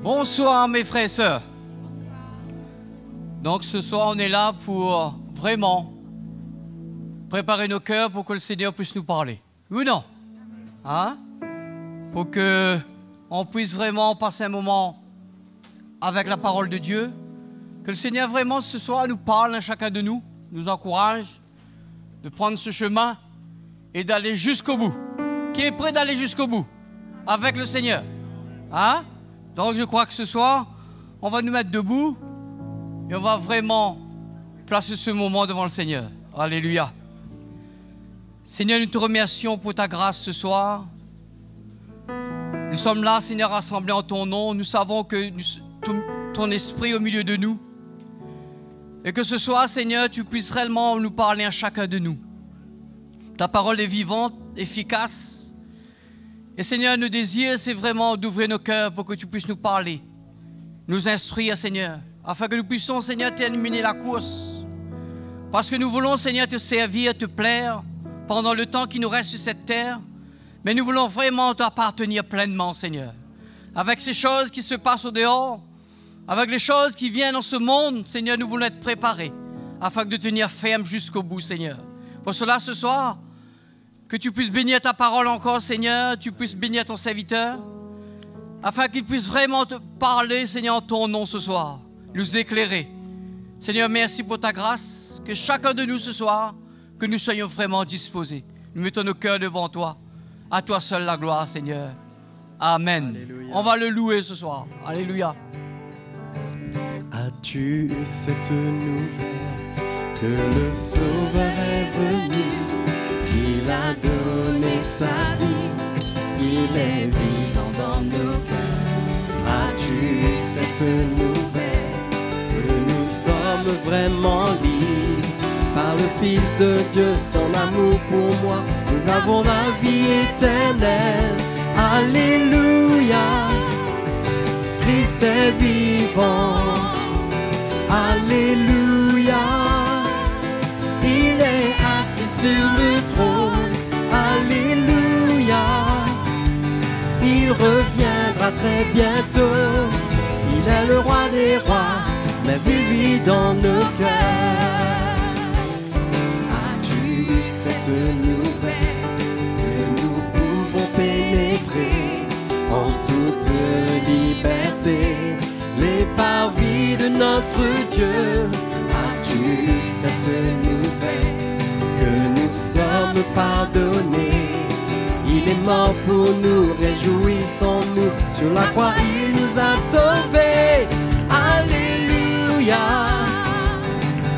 Bonsoir mes frères et sœurs. Donc ce soir on est là pour vraiment préparer nos cœurs pour que le Seigneur puisse nous parler. Oui ou non? Hein? Pour qu'on puisse vraiment passer un moment avec la parole de Dieu. Que le Seigneur vraiment ce soir nous parle à chacun de nous, nous encourage de prendre ce chemin et d'aller jusqu'au bout. Qui est prêt d'aller jusqu'au bout avec le Seigneur? Hein? Donc je crois que ce soir, on va nous mettre debout et on va vraiment placer ce moment devant le Seigneur. Alléluia. Seigneur, nous te remercions pour ta grâce ce soir. Nous sommes là, Seigneur, rassemblés en ton nom. Nous savons que ton esprit est au milieu de nous. Et que ce soir, Seigneur, tu puisses réellement nous parler à chacun de nous. Ta parole est vivante, efficace. Et Seigneur, nos désirs, c'est vraiment d'ouvrir nos cœurs pour que tu puisses nous parler, nous instruire, Seigneur, afin que nous puissions, Seigneur, terminer la course. Parce que nous voulons, Seigneur, te servir, te plaire pendant le temps qui nous reste sur cette terre. Mais nous voulons vraiment t'appartenir pleinement, Seigneur. Avec ces choses qui se passent au dehors, avec les choses qui viennent dans ce monde, Seigneur, nous voulons être préparés afin de tenir ferme jusqu'au bout, Seigneur. Pour cela, ce soir, que tu puisses bénir ta parole encore, Seigneur, tu puisses bénir ton serviteur, afin qu'il puisse vraiment te parler, Seigneur, en ton nom ce soir, nous éclairer. Seigneur, merci pour ta grâce, que chacun de nous ce soir, que nous soyons vraiment disposés. Nous mettons nos cœurs devant toi. À toi seul la gloire, Seigneur. Amen. Alléluia. On va le louer ce soir. Alléluia. As-tu cette nouvelle que le Sauveur est venu, qu'il a donné sa vie, il est vivant dans nos cœurs? As-tu cette nouvelle que nous sommes vraiment libres par le Fils de Dieu, son amour pour moi, nous avons la vie éternelle. Alléluia, Christ est vivant. Alléluia, il est assis sur le trône. Alléluia, il reviendra très bientôt. Il est le roi des rois, mais il vit dans nos cœurs. As-tu cette nouvelle que nous pouvons pénétrer en toute liberté les parvis de notre Dieu? As-tu cette nouvelle que nous sommes pardonnés? Il est mort pour nous, réjouissons-nous. Sur la croix, il nous a sauvés. Alléluia,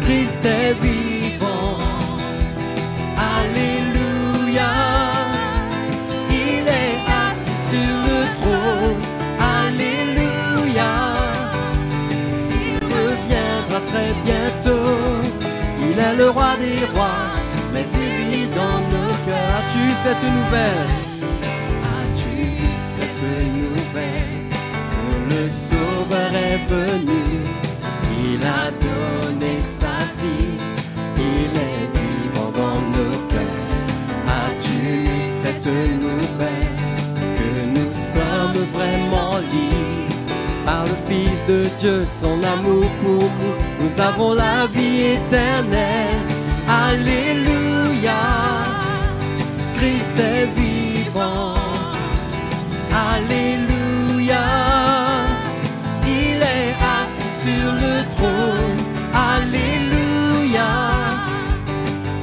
Christ est vivant. Alléluia, il est assis sur le trône. Alléluia, il reviendra très bientôt. Il est le roi des rois, mais il vit dans nos cœurs. As-tu cette nouvelle? As-tu cette nouvelle que le Sauveur est venu? Il a donné sa vie, il est vivant dans nos cœurs. As-tu cette nouvelle que nous sommes vraiment libres par le Fils de Dieu, son amour pour nous, nous avons la vie éternelle. Alléluia, Christ est vivant. Alléluia, il est assis sur le trône. Alléluia,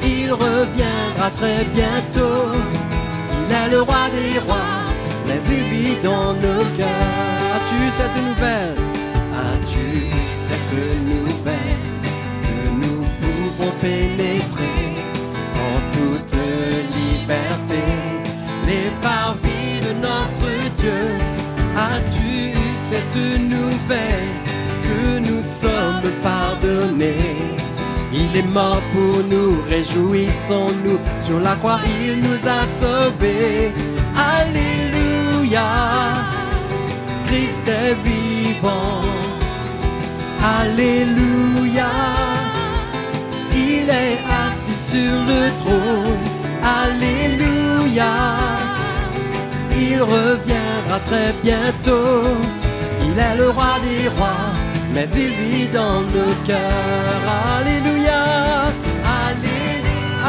il reviendra très bientôt. Il est le roi des rois, mais il vit dans nos cœurs. As-tu cette nouvelle? As-tu cette nouvelle que nous pouvons pénétrer en toute liberté les parvis de notre Dieu? As-tu cette nouvelle que nous sommes pardonnés? Il est mort pour nous, réjouissons-nous. Sur la croix, il nous a sauvés. Alléluia, Christ est vivant. Alléluia, il est assis sur le trône. Alléluia, il reviendra très bientôt. Il est le roi des rois, mais il vit dans nos cœurs. Alléluia,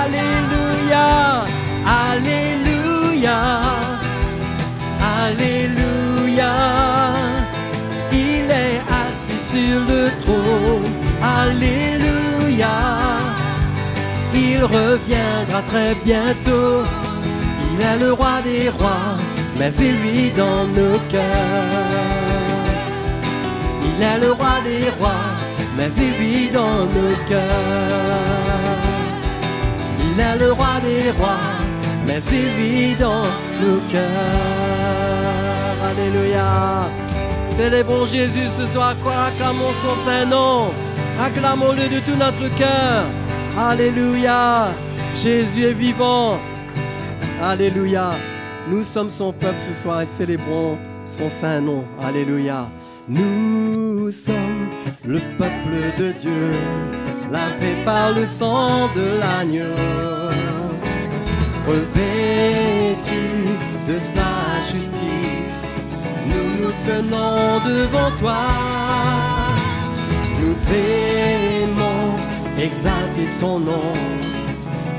alléluia, alléluia, alléluia. Il est assis sur le trône. Alléluia. Il reviendra très bientôt. Il est le roi des rois, mais il vit dans nos cœurs. Il est le roi des rois, mais il vit dans nos cœurs. Il est le roi des rois, mais il vit dans nos cœurs. Alléluia. Célébrons Jésus ce soir, quoi, acclamons son saint nom. Acclamons-le de tout notre cœur. Alléluia. Jésus est vivant. Alléluia. Nous sommes son peuple ce soir et célébrons son saint nom. Alléluia. Nous sommes le peuple de Dieu, lavé par le sang de l'agneau, revêtu de sa justice. Nous nous tenons devant toi. Nous aimons exalter ton nom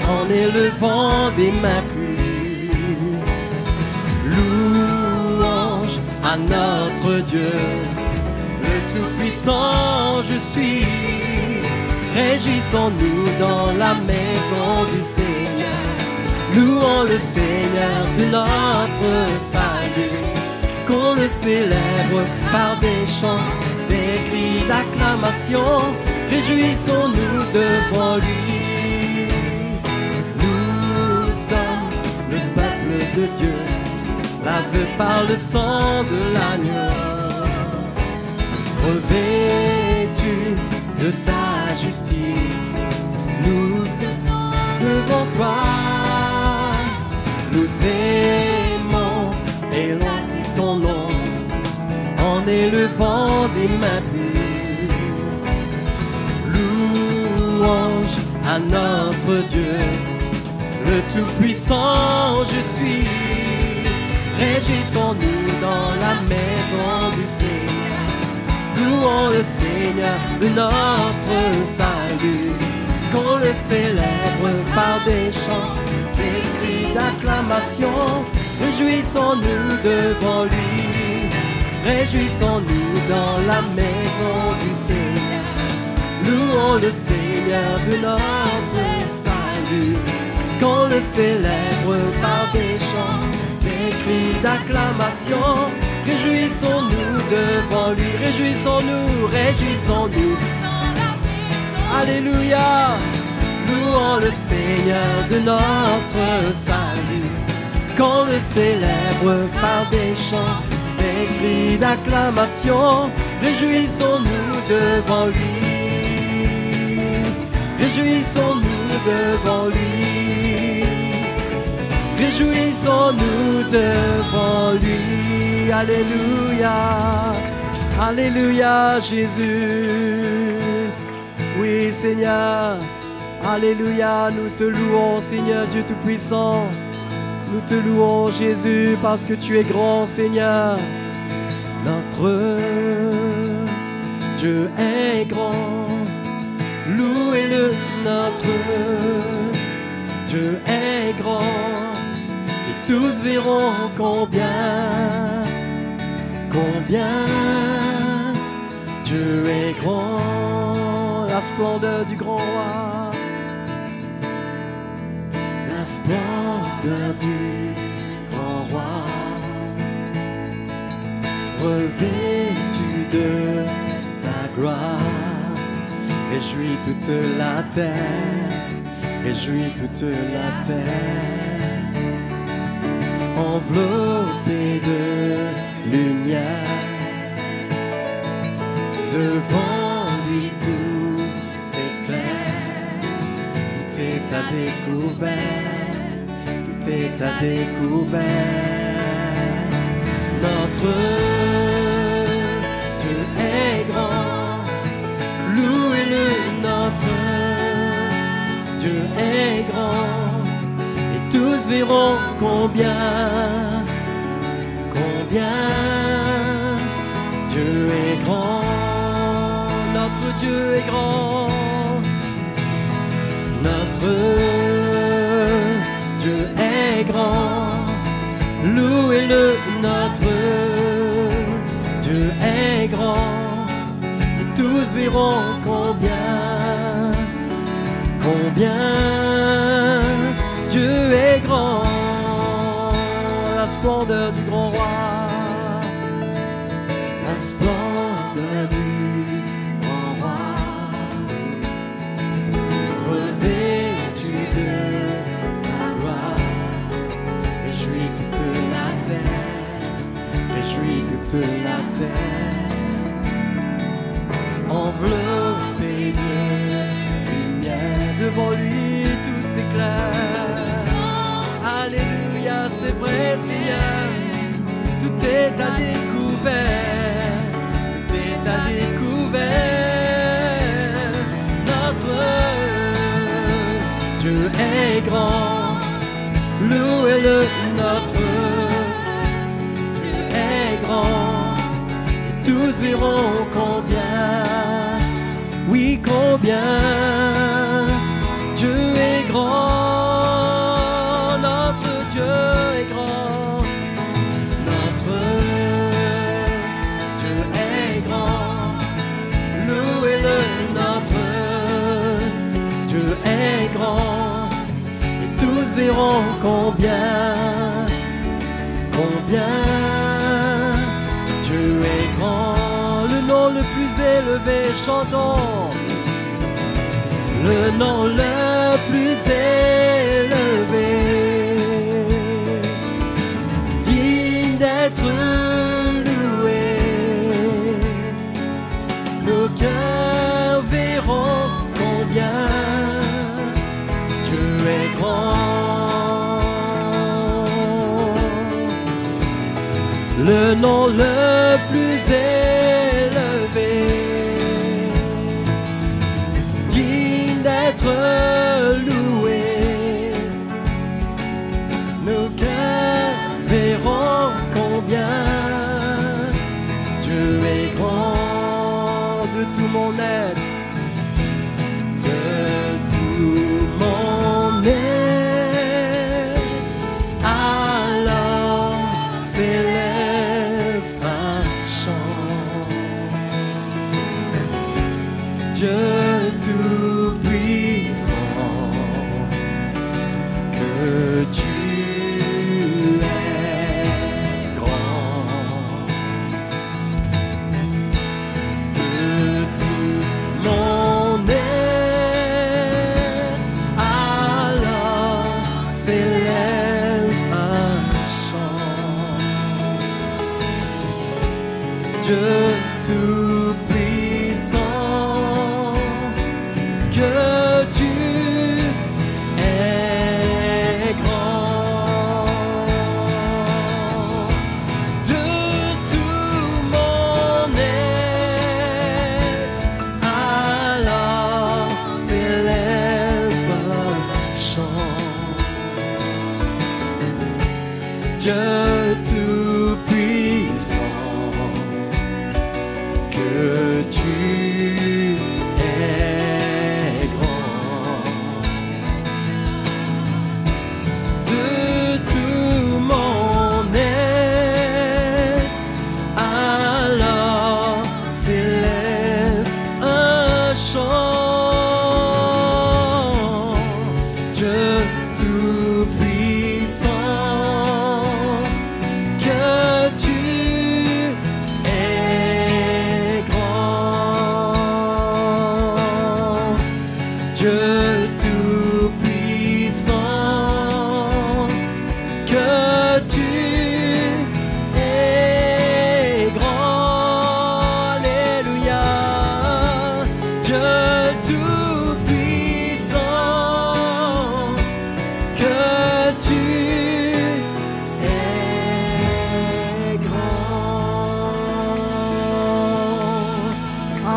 en élevant des mains pures. Louange à notre Dieu, le Tout-Puissant je suis. Réjouissons-nous dans la maison du Seigneur. Louons le Seigneur de notre salut. Qu'on le célèbre par des chants, des cris d'acclamation. Réjouissons-nous devant lui. Nous sommes le peuple de Dieu, lavé par le sang de l'agneau, revêtu de ta justice. Nous tenons devant toi. Nous aimons et louons ton nom en élevant des mains pures. Louange à notre Dieu, le Tout-Puissant je suis. Réjouissons-nous dans la maison du Seigneur. Louons le Seigneur de notre salut. Qu'on le célèbre par des chants, des cris d'acclamation. Réjouissons-nous devant lui. Réjouissons-nous dans la maison du Seigneur. Louons le Seigneur de notre salut. Qu'on le célèbre par des chants, des cris d'acclamation. Réjouissons-nous devant lui. Réjouissons-nous, réjouissons-nous. Alléluia. Louons le Seigneur de notre salut. Qu'on le célèbre par des chants, des cris d'acclamation. Réjouissons-nous devant lui. Réjouissons-nous devant lui. Réjouissons-nous devant lui. Alléluia. Alléluia, Jésus. Oui, Seigneur. Alléluia, nous te louons, Seigneur Dieu Tout-Puissant. Nous te louons, Jésus, parce que tu es grand, Seigneur. Notre Dieu est grand. Louez-le, notre Dieu est grand. Et tous verront combien Dieu est grand. La splendeur du grand roi. La splendeur du grand roi, revêtu de ta gloire. Réjouis toute la terre, réjouis toute la terre, enveloppée de lumière. Devant lui tout s'éclaire, tout est à découvert, tout est à découvert. Notre Dieu est grand, louez-le, notre Dieu est grand, et tous verront combien Dieu est grand, notre Dieu est grand, notre Dieu est grand, louez-le, notre Dieu est grand, et tous verront combien Dieu est grand, la splendeur du grand roi, la splendeur du grand roi, revêtu de sa gloire, réjouit toute la terre, enveloppé de lumière, devant lui tout s'éclaire. Alléluia, c'est vrai Seigneur, tout est à découvert, tout est à découvert. Notre Dieu est grand, louez-le, notre Dieu est grand, et tous verront oui, combien Dieu est grand, notre Dieu est grand, notre Dieu est grand, louez-le, notre Dieu est grand, et tous verront combien Dieu est grand. Le nom le plus élevé, chantons. Le nom le plus élevé, digne d'être loué. Nos cœurs verront combien Dieu est grand. Le nom le plus élevé, digne d'être loué. Nos cœurs verront combien Dieu est grand, de tout mon être, de tout mon être. Alors s'élève un chant, Dieu tout-puissant, que tu es grand, de tout mon être. Alors s'élève un chant, Dieu tout-puissant, que tu es grand, de tout mon être. Alors s'élève un chant, Dieu tout-puissant, que tu es grand, de tout mon être. Alors s'élève un chant, Dieu tout-puissant, que tu es grand, Dieu tout-puissant, que tu es grand. Alléluia, Dieu tout-puissant, que tu es grand.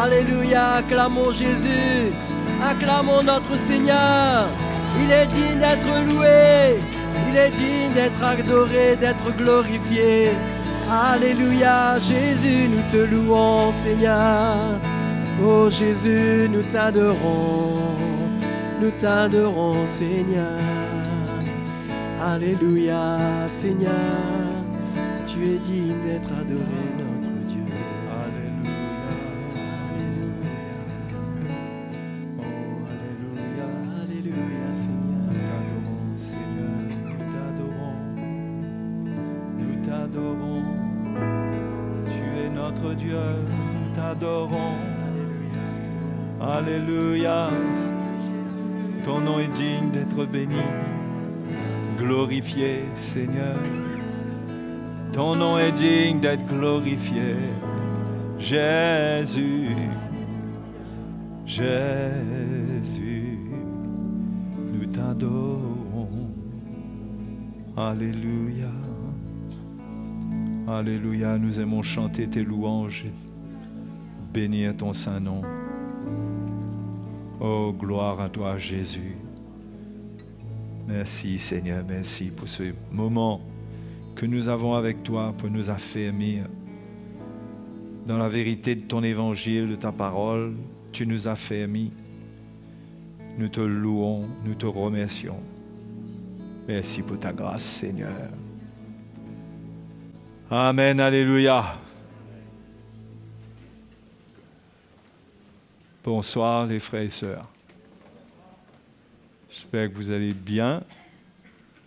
Alléluia, acclamons Jésus, acclamons notre Seigneur. Il est digne d'être loué, il est digne d'être adoré, d'être glorifié. Alléluia, Jésus, nous te louons, Seigneur. Oh Jésus, nous t'adorons, Seigneur. Alléluia, Seigneur, tu es digne d'être adoré, notre Dieu. Alléluia. Oh, alléluia. Alléluia, Seigneur. Nous t'adorons. Tu es notre Dieu, nous t'adorons. Alléluia. Ton nom est digne d'être béni. Glorifié, Seigneur. Ton nom est digne d'être glorifié. Jésus. Jésus. Nous t'adorons. Alléluia. Alléluia. Nous aimons chanter tes louanges. Bénir ton saint nom. Oh, gloire à toi, Jésus. Merci, Seigneur, merci pour ce moment que nous avons avec toi pour nous affermir dans la vérité de ton évangile, de ta parole. Tu nous as affermis. Nous te louons, nous te remercions. Merci pour ta grâce, Seigneur. Amen, alléluia. Bonsoir les frères et sœurs. J'espère que vous allez bien.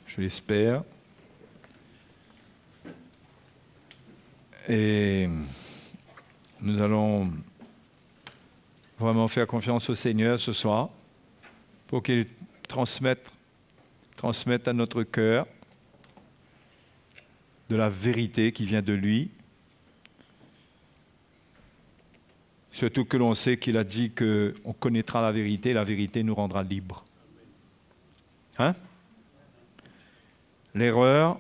Je l'espère. Et nous allons vraiment faire confiance au Seigneur ce soir pour qu'il transmette à notre cœur de la vérité qui vient de lui. Surtout que l'on sait qu'il a dit qu'on connaîtra la vérité nous rendra libres. Hein? L'erreur,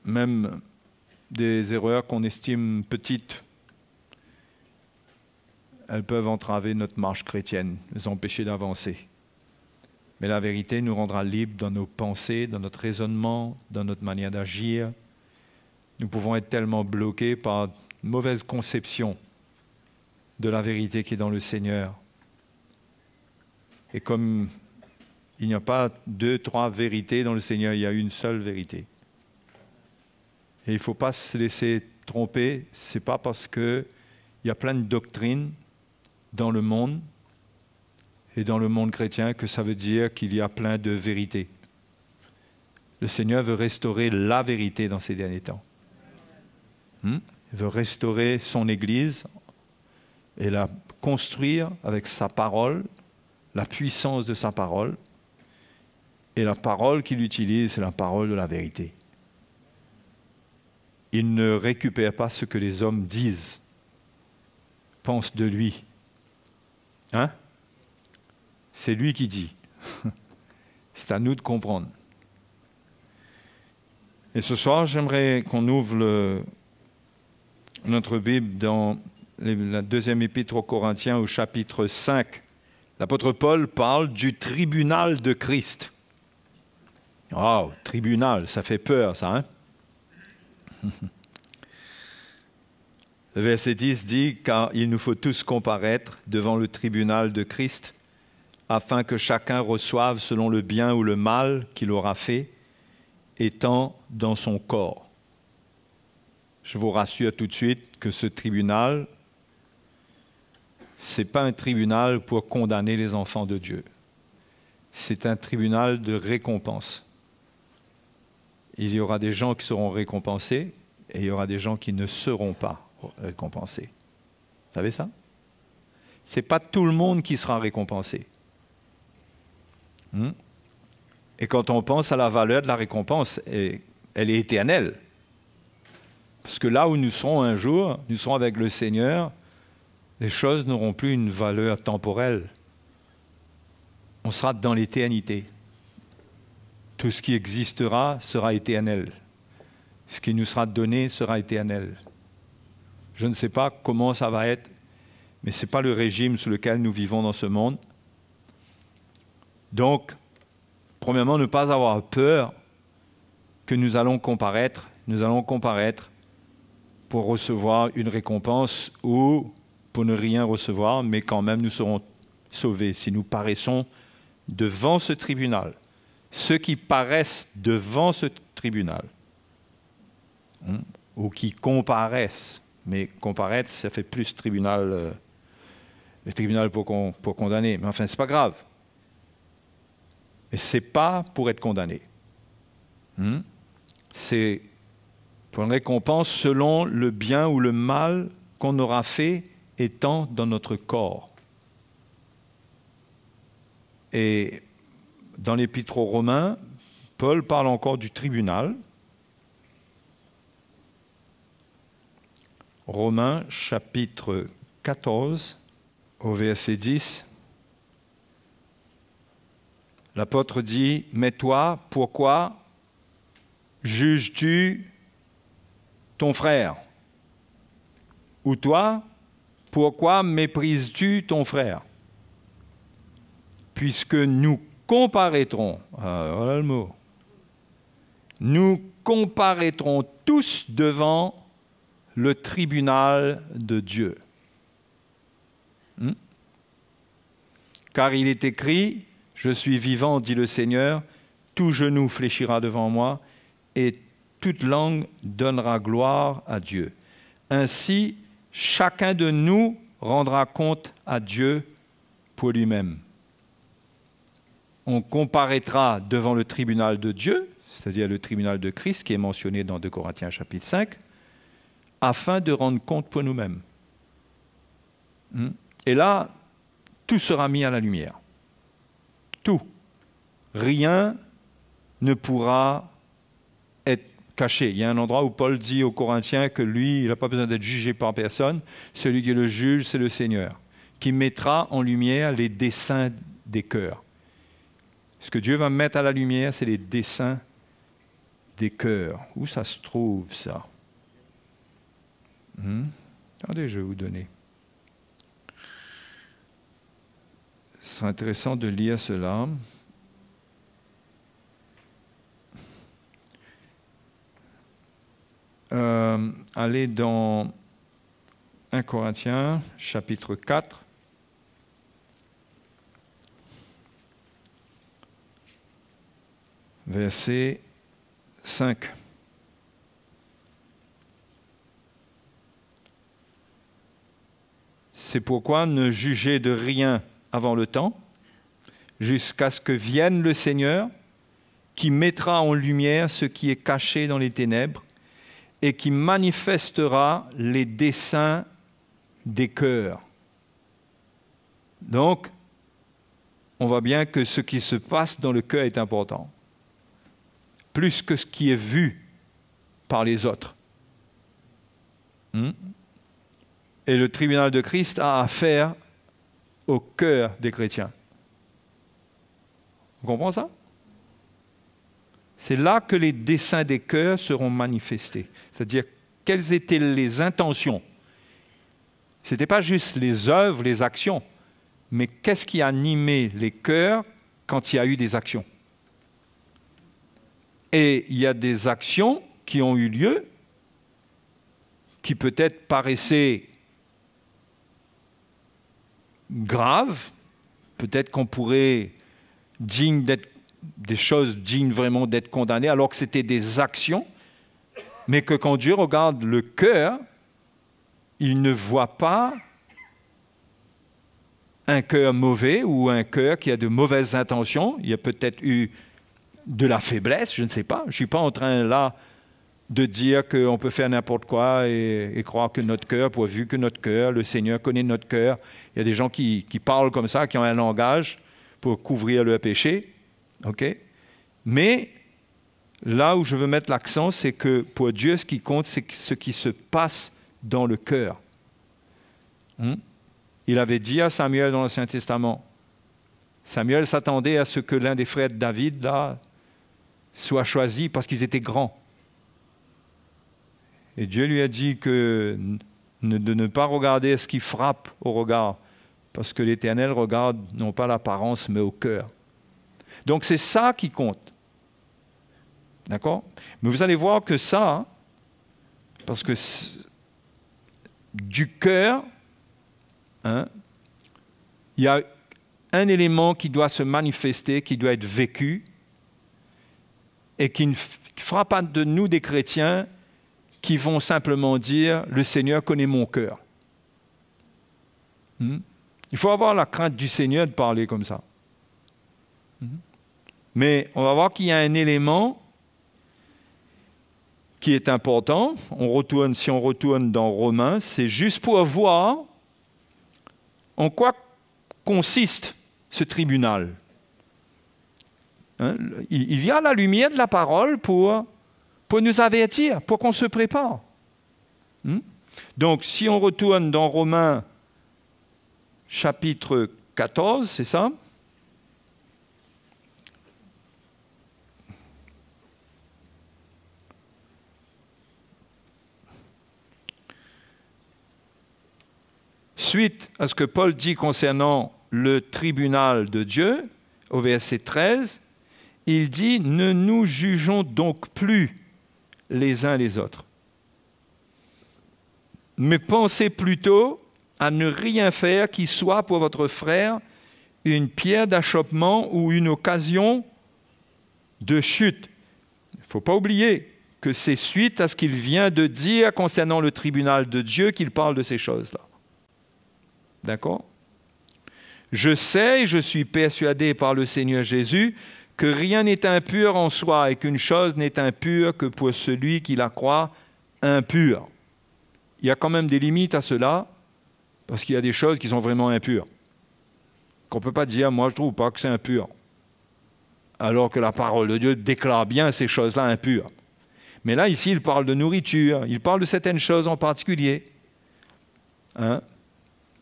même des erreurs qu'on estime petites, elles peuvent entraver notre marche chrétienne, nous empêcher d'avancer. Mais la vérité nous rendra libres dans nos pensées, dans notre raisonnement, dans notre manière d'agir. Nous pouvons être tellement bloqués par une mauvaise conception de la vérité qui est dans le Seigneur. Et comme il n'y a pas 2, 3 vérités dans le Seigneur, il y a une seule vérité. Et il ne faut pas se laisser tromper. Ce n'est pas parce qu'il y a plein de doctrines dans le monde et dans le monde chrétien que ça veut dire qu'il y a plein de vérités. Le Seigneur veut restaurer la vérité dans ces derniers temps. Il veut restaurer son Église et la construire avec sa parole, la puissance de sa parole. Et la parole qu'il utilise, c'est la parole de la vérité. Il ne récupère pas ce que les hommes disent, pensent de lui. Hein? C'est lui qui dit. C'est à nous de comprendre. Et ce soir, j'aimerais qu'on ouvre notre Bible dans la deuxième épître aux Corinthiens au chapitre 5. L'apôtre Paul parle du tribunal de Christ. Oh, tribunal, ça fait peur, ça, hein? Le verset 10 dit « Car il nous faut tous comparaître devant le tribunal de Christ, afin que chacun reçoive selon le bien ou le mal qu'il aura fait, étant dans son corps. » Je vous rassure tout de suite que ce tribunal, ce n'est pas un tribunal pour condamner les enfants de Dieu. C'est un tribunal de récompense. Il y aura des gens qui seront récompensés et il y aura des gens qui ne seront pas récompensés. Vous savez ça? Ce n'est pas tout le monde qui sera récompensé. Et quand on pense à la valeur de la récompense, elle est éternelle. Parce que là où nous serons un jour, nous serons avec le Seigneur, les choses n'auront plus une valeur temporelle. On sera dans l'éternité. Tout ce qui existera sera éternel. Ce qui nous sera donné sera éternel. Je ne sais pas comment ça va être, mais ce n'est pas le régime sous lequel nous vivons dans ce monde. Donc, premièrement, ne pas avoir peur que nous allons comparaître pour recevoir une récompense ou pour ne rien recevoir, mais quand même nous serons sauvés si nous paraissons devant ce tribunal. Ceux qui paraissent devant ce tribunal, ou qui comparaissent, mais comparaître, ça fait plus tribunal, le tribunal pour condamner, mais enfin, c'est pas grave. Et c'est pas pour être condamné. C'est pour une récompense selon le bien ou le mal qu'on aura fait étant dans notre corps. Et dans l'Épître aux Romains, Paul parle encore du tribunal. Romains chapitre 14, au verset 10. L'apôtre dit, « Mais toi, pourquoi juges-tu ton frère? Ou toi, pourquoi méprises-tu ton frère? Puisque nous comparaîtrons, voilà le mot, nous comparaîtrons tous devant le tribunal de Dieu. Car il est écrit, « Je suis vivant, dit le Seigneur, tout genou fléchira devant moi, et toute langue donnera gloire à Dieu. Ainsi, chacun de nous rendra compte à Dieu pour lui-même. » On comparaîtra devant le tribunal de Dieu, c'est-à-dire le tribunal de Christ qui est mentionné dans 2 Corinthiens chapitre 5, afin de rendre compte pour nous-mêmes. Et là, tout sera mis à la lumière. Tout. Rien ne pourra être caché. Il y a un endroit où Paul dit aux Corinthiens que lui, il n'a pas besoin d'être jugé par personne. Celui qui est le juge, c'est le Seigneur, qui mettra en lumière les desseins des cœurs. Ce que Dieu va mettre à la lumière, c'est les desseins des cœurs. Où ça se trouve, ça? Attendez, je vais vous donner. Ce serait intéressant de lire cela. Allez dans 1 Corinthiens, chapitre 4. Verset 5. C'est pourquoi ne jugez de rien avant le temps, jusqu'à ce que vienne le Seigneur, qui mettra en lumière ce qui est caché dans les ténèbres et qui manifestera les desseins des cœurs. Donc, on voit bien que ce qui se passe dans le cœur est important, plus que ce qui est vu par les autres. Et le tribunal de Christ a affaire au cœur des chrétiens. Vous comprenez ça? C'est là que les desseins des cœurs seront manifestés. C'est-à-dire, quelles étaient les intentions? Ce n'était pas juste les œuvres, les actions, mais qu'est-ce qui a animé les cœurs quand il y a eu des actions? Et il y a des actions qui ont eu lieu, qui peut-être paraissaient graves, peut-être qu'on pourrait digne d'être des choses dignes vraiment d'être condamnées, alors que c'était des actions, mais que quand Dieu regarde le cœur, il ne voit pas un cœur mauvais ou un cœur qui a de mauvaises intentions. Il y a peut-être eu de la faiblesse, je ne sais pas. Je ne suis pas en train là de dire qu'on peut faire n'importe quoi et croire que notre cœur, pourvu que notre cœur, le Seigneur connaît notre cœur. Il y a des gens qui parlent comme ça, qui ont un langage pour couvrir leur péché. Okay? Mais là où je veux mettre l'accent, c'est que pour Dieu, ce qui compte, c'est ce qui se passe dans le cœur. Il avait dit à Samuel dans l'Ancien Testament, Samuel s'attendait à ce que l'un des frères de David là, soit choisi parce qu'ils étaient grands. Et Dieu lui a dit de ne pas regarder ce qui frappe au regard, parce que l'Éternel regarde non pas l'apparence, mais au cœur. Donc c'est ça qui compte. D'accord? Mais vous allez voir que ça, parce que du cœur, hein, il y a un élément qui doit se manifester, qui doit être vécu, et qui ne fera pas de nous des chrétiens qui vont simplement dire « Le Seigneur connaît mon cœur ». Il faut avoir la crainte du Seigneur de parler comme ça. Mais on va voir qu'il y a un élément qui est important. Si on retourne dans Romains, c'est juste pour voir en quoi consiste ce tribunal. Hein? Il vient à la lumière de la parole pour nous avertir, pour qu'on se prépare. Donc, si on retourne dans Romains chapitre 14, c'est ça? Suite à ce que Paul dit concernant le tribunal de Dieu, au verset 13, il dit « Ne nous jugeons donc plus les uns les autres, mais pensez plutôt à ne rien faire qui soit pour votre frère une pierre d'achoppement ou une occasion de chute. » Il ne faut pas oublier que c'est suite à ce qu'il vient de dire concernant le tribunal de Dieu qu'il parle de ces choses-là. D'accord? Je sais et je suis persuadé par le Seigneur Jésus que rien n'est impur en soi et qu'une chose n'est impure que pour celui qui la croit impure. Il y a quand même des limites à cela, parce qu'il y a des choses qui sont vraiment impures. Qu'on ne peut pas dire, moi je ne trouve pas que c'est impur, alors que la parole de Dieu déclare bien ces choses-là impures. Mais là, ici, il parle de nourriture, il parle de certaines choses en particulier. Hein?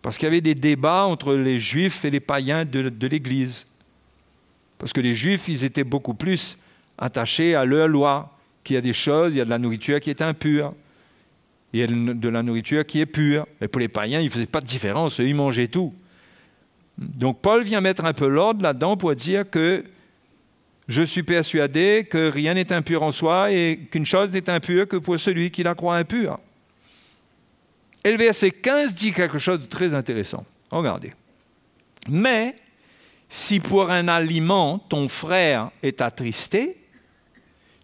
Parce qu'il y avait des débats entre les Juifs et les païens de l'Église. Parce que les Juifs, ils étaient beaucoup plus attachés à leur loi, qu'il y a des choses, il y a de la nourriture qui est impure, il y a de la nourriture qui est pure. Et pour les païens, ils ne faisaient pas de différence, eux, ils mangeaient tout. Donc Paul vient mettre un peu l'ordre là-dedans pour dire que je suis persuadé que rien n'est impur en soi et qu'une chose n'est impure que pour celui qui la croit impure. Et le verset 15 dit quelque chose de très intéressant. Regardez. « Mais si pour un aliment ton frère est attristé,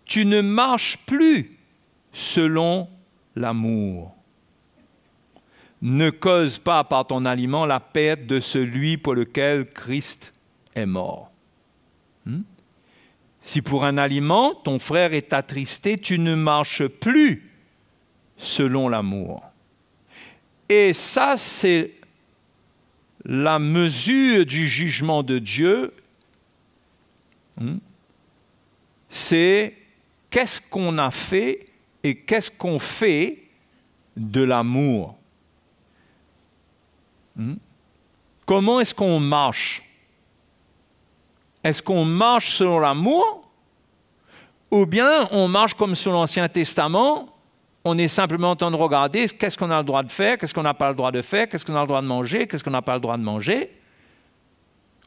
tu ne marches plus selon l'amour. Ne cause pas par ton aliment la perte de celui pour lequel Christ est mort. Si pour un aliment ton frère est attristé, tu ne marches plus selon l'amour. » Et ça, c'est la mesure du jugement de Dieu. C'est qu'est-ce qu'on a fait et qu'est-ce qu'on fait de l'amour. Comment est-ce qu'on marche? Est-ce qu'on marche selon l'amour? Ou bien on marche comme sur l'Ancien Testament? On est simplement en train de regarder qu'est-ce qu'on a le droit de faire, qu'est-ce qu'on n'a pas le droit de faire, qu'est-ce qu'on a le droit de manger, qu'est-ce qu'on n'a pas le droit de manger.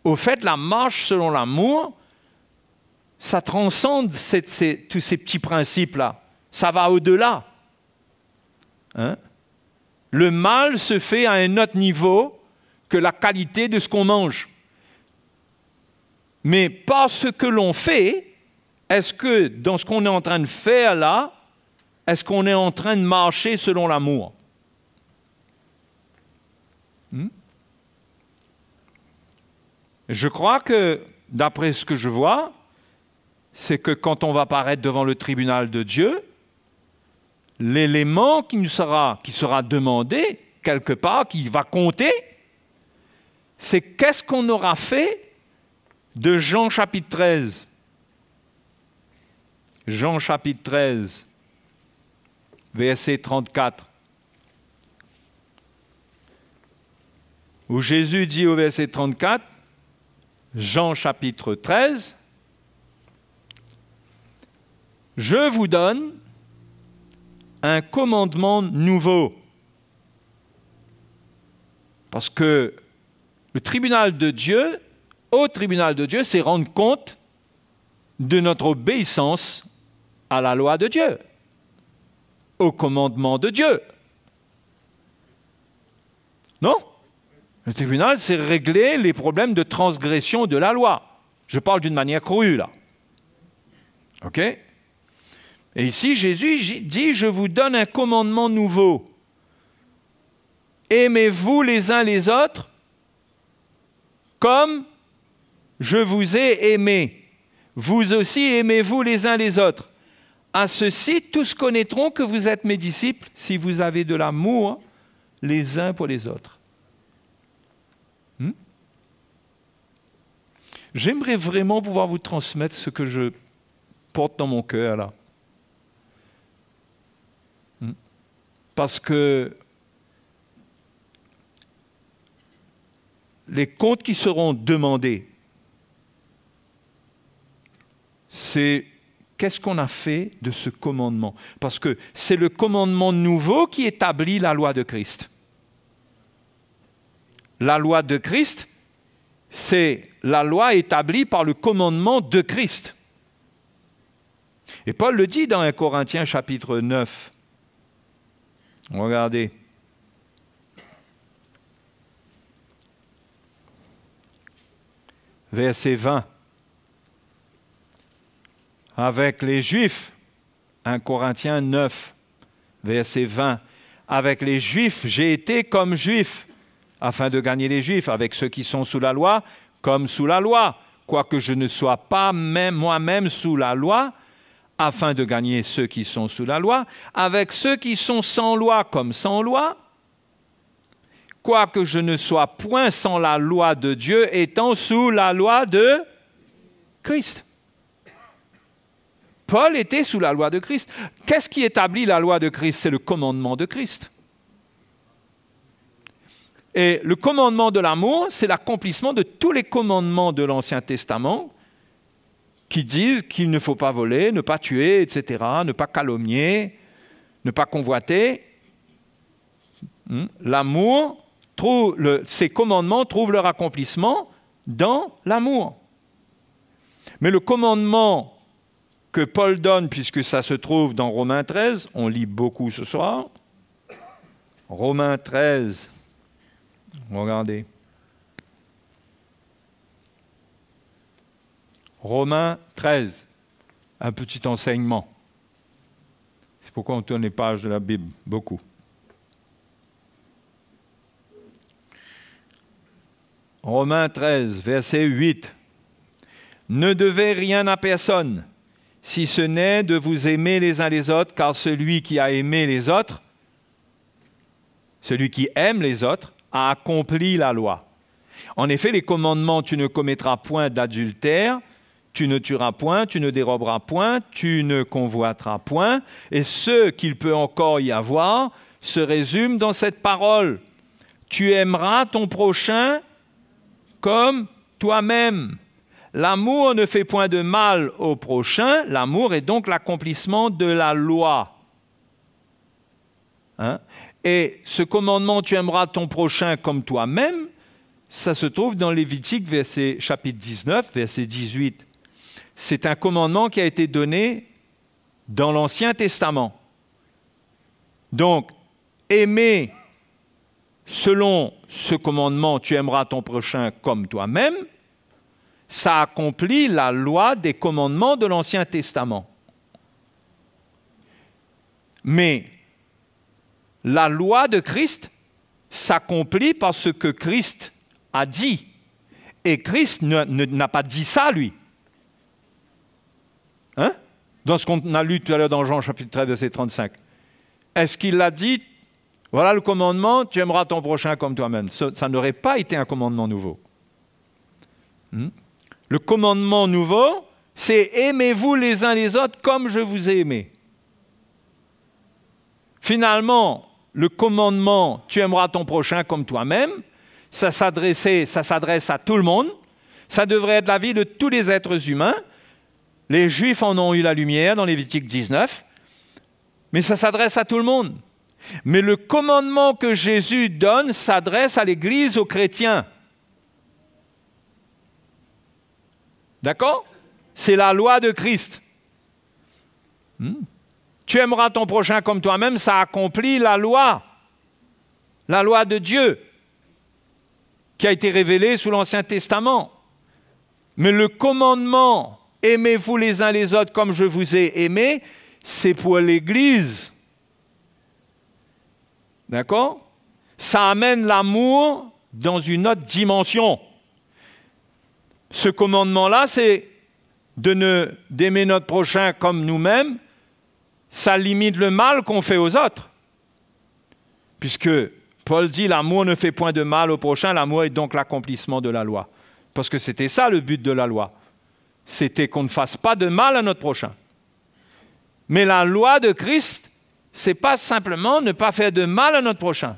Au fait, la marche selon l'amour, ça transcende tous ces petits principes-là. Ça va au-delà. Hein? Le mal se fait à un autre niveau que la qualité de ce qu'on mange. Mais par ce que l'on fait, est-ce que dans ce qu'on est en train de faire là, est-ce qu'on est en train de marcher selon l'amour? Je crois que, d'après ce que je vois, c'est que quand on va paraître devant le tribunal de Dieu, l'élément qui sera demandé, quelque part, qui va compter, c'est qu'est-ce qu'on aura fait de Jean chapitre 13. Jean chapitre 13. Verset 34, où Jésus dit au verset 34, Jean chapitre 13, « Je vous donne un commandement nouveau. » Parce que le tribunal de Dieu, au tribunal de Dieu, c'est rendre compte de notre obéissance à la loi de Dieu, au commandement de Dieu. Non? Le tribunal, c'est régler les problèmes de transgression de la loi. Je parle d'une manière crue, là. OK? Et ici, Jésus dit, je vous donne un commandement nouveau. Aimez-vous les uns les autres comme je vous ai aimé. Vous aussi aimez-vous les uns les autres. À ceci, tous connaîtront que vous êtes mes disciples si vous avez de l'amour les uns pour les autres. J'aimerais vraiment pouvoir vous transmettre ce que je porte dans mon cœur là. Parce que les comptes qui seront demandés, c'est qu'est-ce qu'on a fait de ce commandement? Parce que c'est le commandement nouveau qui établit la loi de Christ. La loi de Christ, c'est la loi établie par le commandement de Christ. Et Paul le dit dans 1 Corinthiens chapitre 9. Regardez. Verset 20. Avec les Juifs, 1 Corinthiens 9, verset 20. Avec les Juifs, j'ai été comme Juif, afin de gagner les Juifs. Avec ceux qui sont sous la loi, comme sous la loi. Quoique je ne sois pas même moi-même sous la loi, afin de gagner ceux qui sont sous la loi. Avec ceux qui sont sans loi, comme sans loi. Quoique je ne sois point sans la loi de Dieu, étant sous la loi de Christ. Paul était sous la loi de Christ. Qu'est-ce qui établit la loi de Christ? C'est le commandement de Christ. Et le commandement de l'amour, c'est l'accomplissement de tous les commandements de l'Ancien Testament qui disent qu'il ne faut pas voler, ne pas tuer, etc., ne pas calomnier, ne pas convoiter. L'amour, ces commandements trouvent leur accomplissement dans l'amour. Mais le commandement que Paul donne, puisque ça se trouve dans Romains 13, on lit beaucoup ce soir. Romains 13, regardez. Romains 13, un petit enseignement. C'est pourquoi on tourne les pages de la Bible, beaucoup. Romains 13, verset 8. Ne devez rien à personne, si ce n'est de vous aimer les uns les autres, car celui qui a aimé les autres, celui qui aime les autres, a accompli la loi. En effet, les commandements, tu ne commettras point d'adultère, tu ne tueras point, tu ne déroberas point, tu ne convoiteras point, et ce qu'il peut encore y avoir se résume dans cette parole. Tu aimeras ton prochain comme toi-même. L'amour ne fait point de mal au prochain, l'amour est donc l'accomplissement de la loi. Et ce commandement, tu aimeras ton prochain comme toi-même, ça se trouve dans Lévitique, chapitre 19, verset 18. C'est un commandement qui a été donné dans l'Ancien Testament. Donc, aimer selon ce commandement, tu aimeras ton prochain comme toi-même, ça accomplit la loi des commandements de l'Ancien Testament. Mais la loi de Christ s'accomplit par ce que Christ a dit. Et Christ n'a pas dit ça, lui. Dans ce qu'on a lu tout à l'heure dans Jean chapitre 13, verset 35. Est-ce qu'il a dit, voilà le commandement, tu aimeras ton prochain comme toi-même? Ça n'aurait pas été un commandement nouveau. Le commandement nouveau, c'est aimez-vous les uns les autres comme je vous ai aimé. Finalement, le commandement, tu aimeras ton prochain comme toi-même, ça s'adresse à tout le monde. Ça devrait être la vie de tous les êtres humains. Les Juifs en ont eu la lumière dans Lévitique 19, mais ça s'adresse à tout le monde. Mais le commandement que Jésus donne s'adresse à l'Église, aux chrétiens. D'accord? C'est la loi de Christ. Tu aimeras ton prochain comme toi-même, ça accomplit la loi de Dieu. qui a été révélé sous l'Ancien Testament. Mais le commandement « Aimez-vous les uns les autres comme je vous ai aimés », c'est pour l'Église. D'accord? Ça amène l'amour dans une autre dimension. Ce commandement-là, c'est d'aimer notre prochain comme nous-mêmes. Ça limite le mal qu'on fait aux autres. Puisque Paul dit, l'amour ne fait point de mal au prochain, l'amour est donc l'accomplissement de la loi. Parce que c'était ça le but de la loi. C'était qu'on ne fasse pas de mal à notre prochain. Mais la loi de Christ, c'est pas simplement ne pas faire de mal à notre prochain.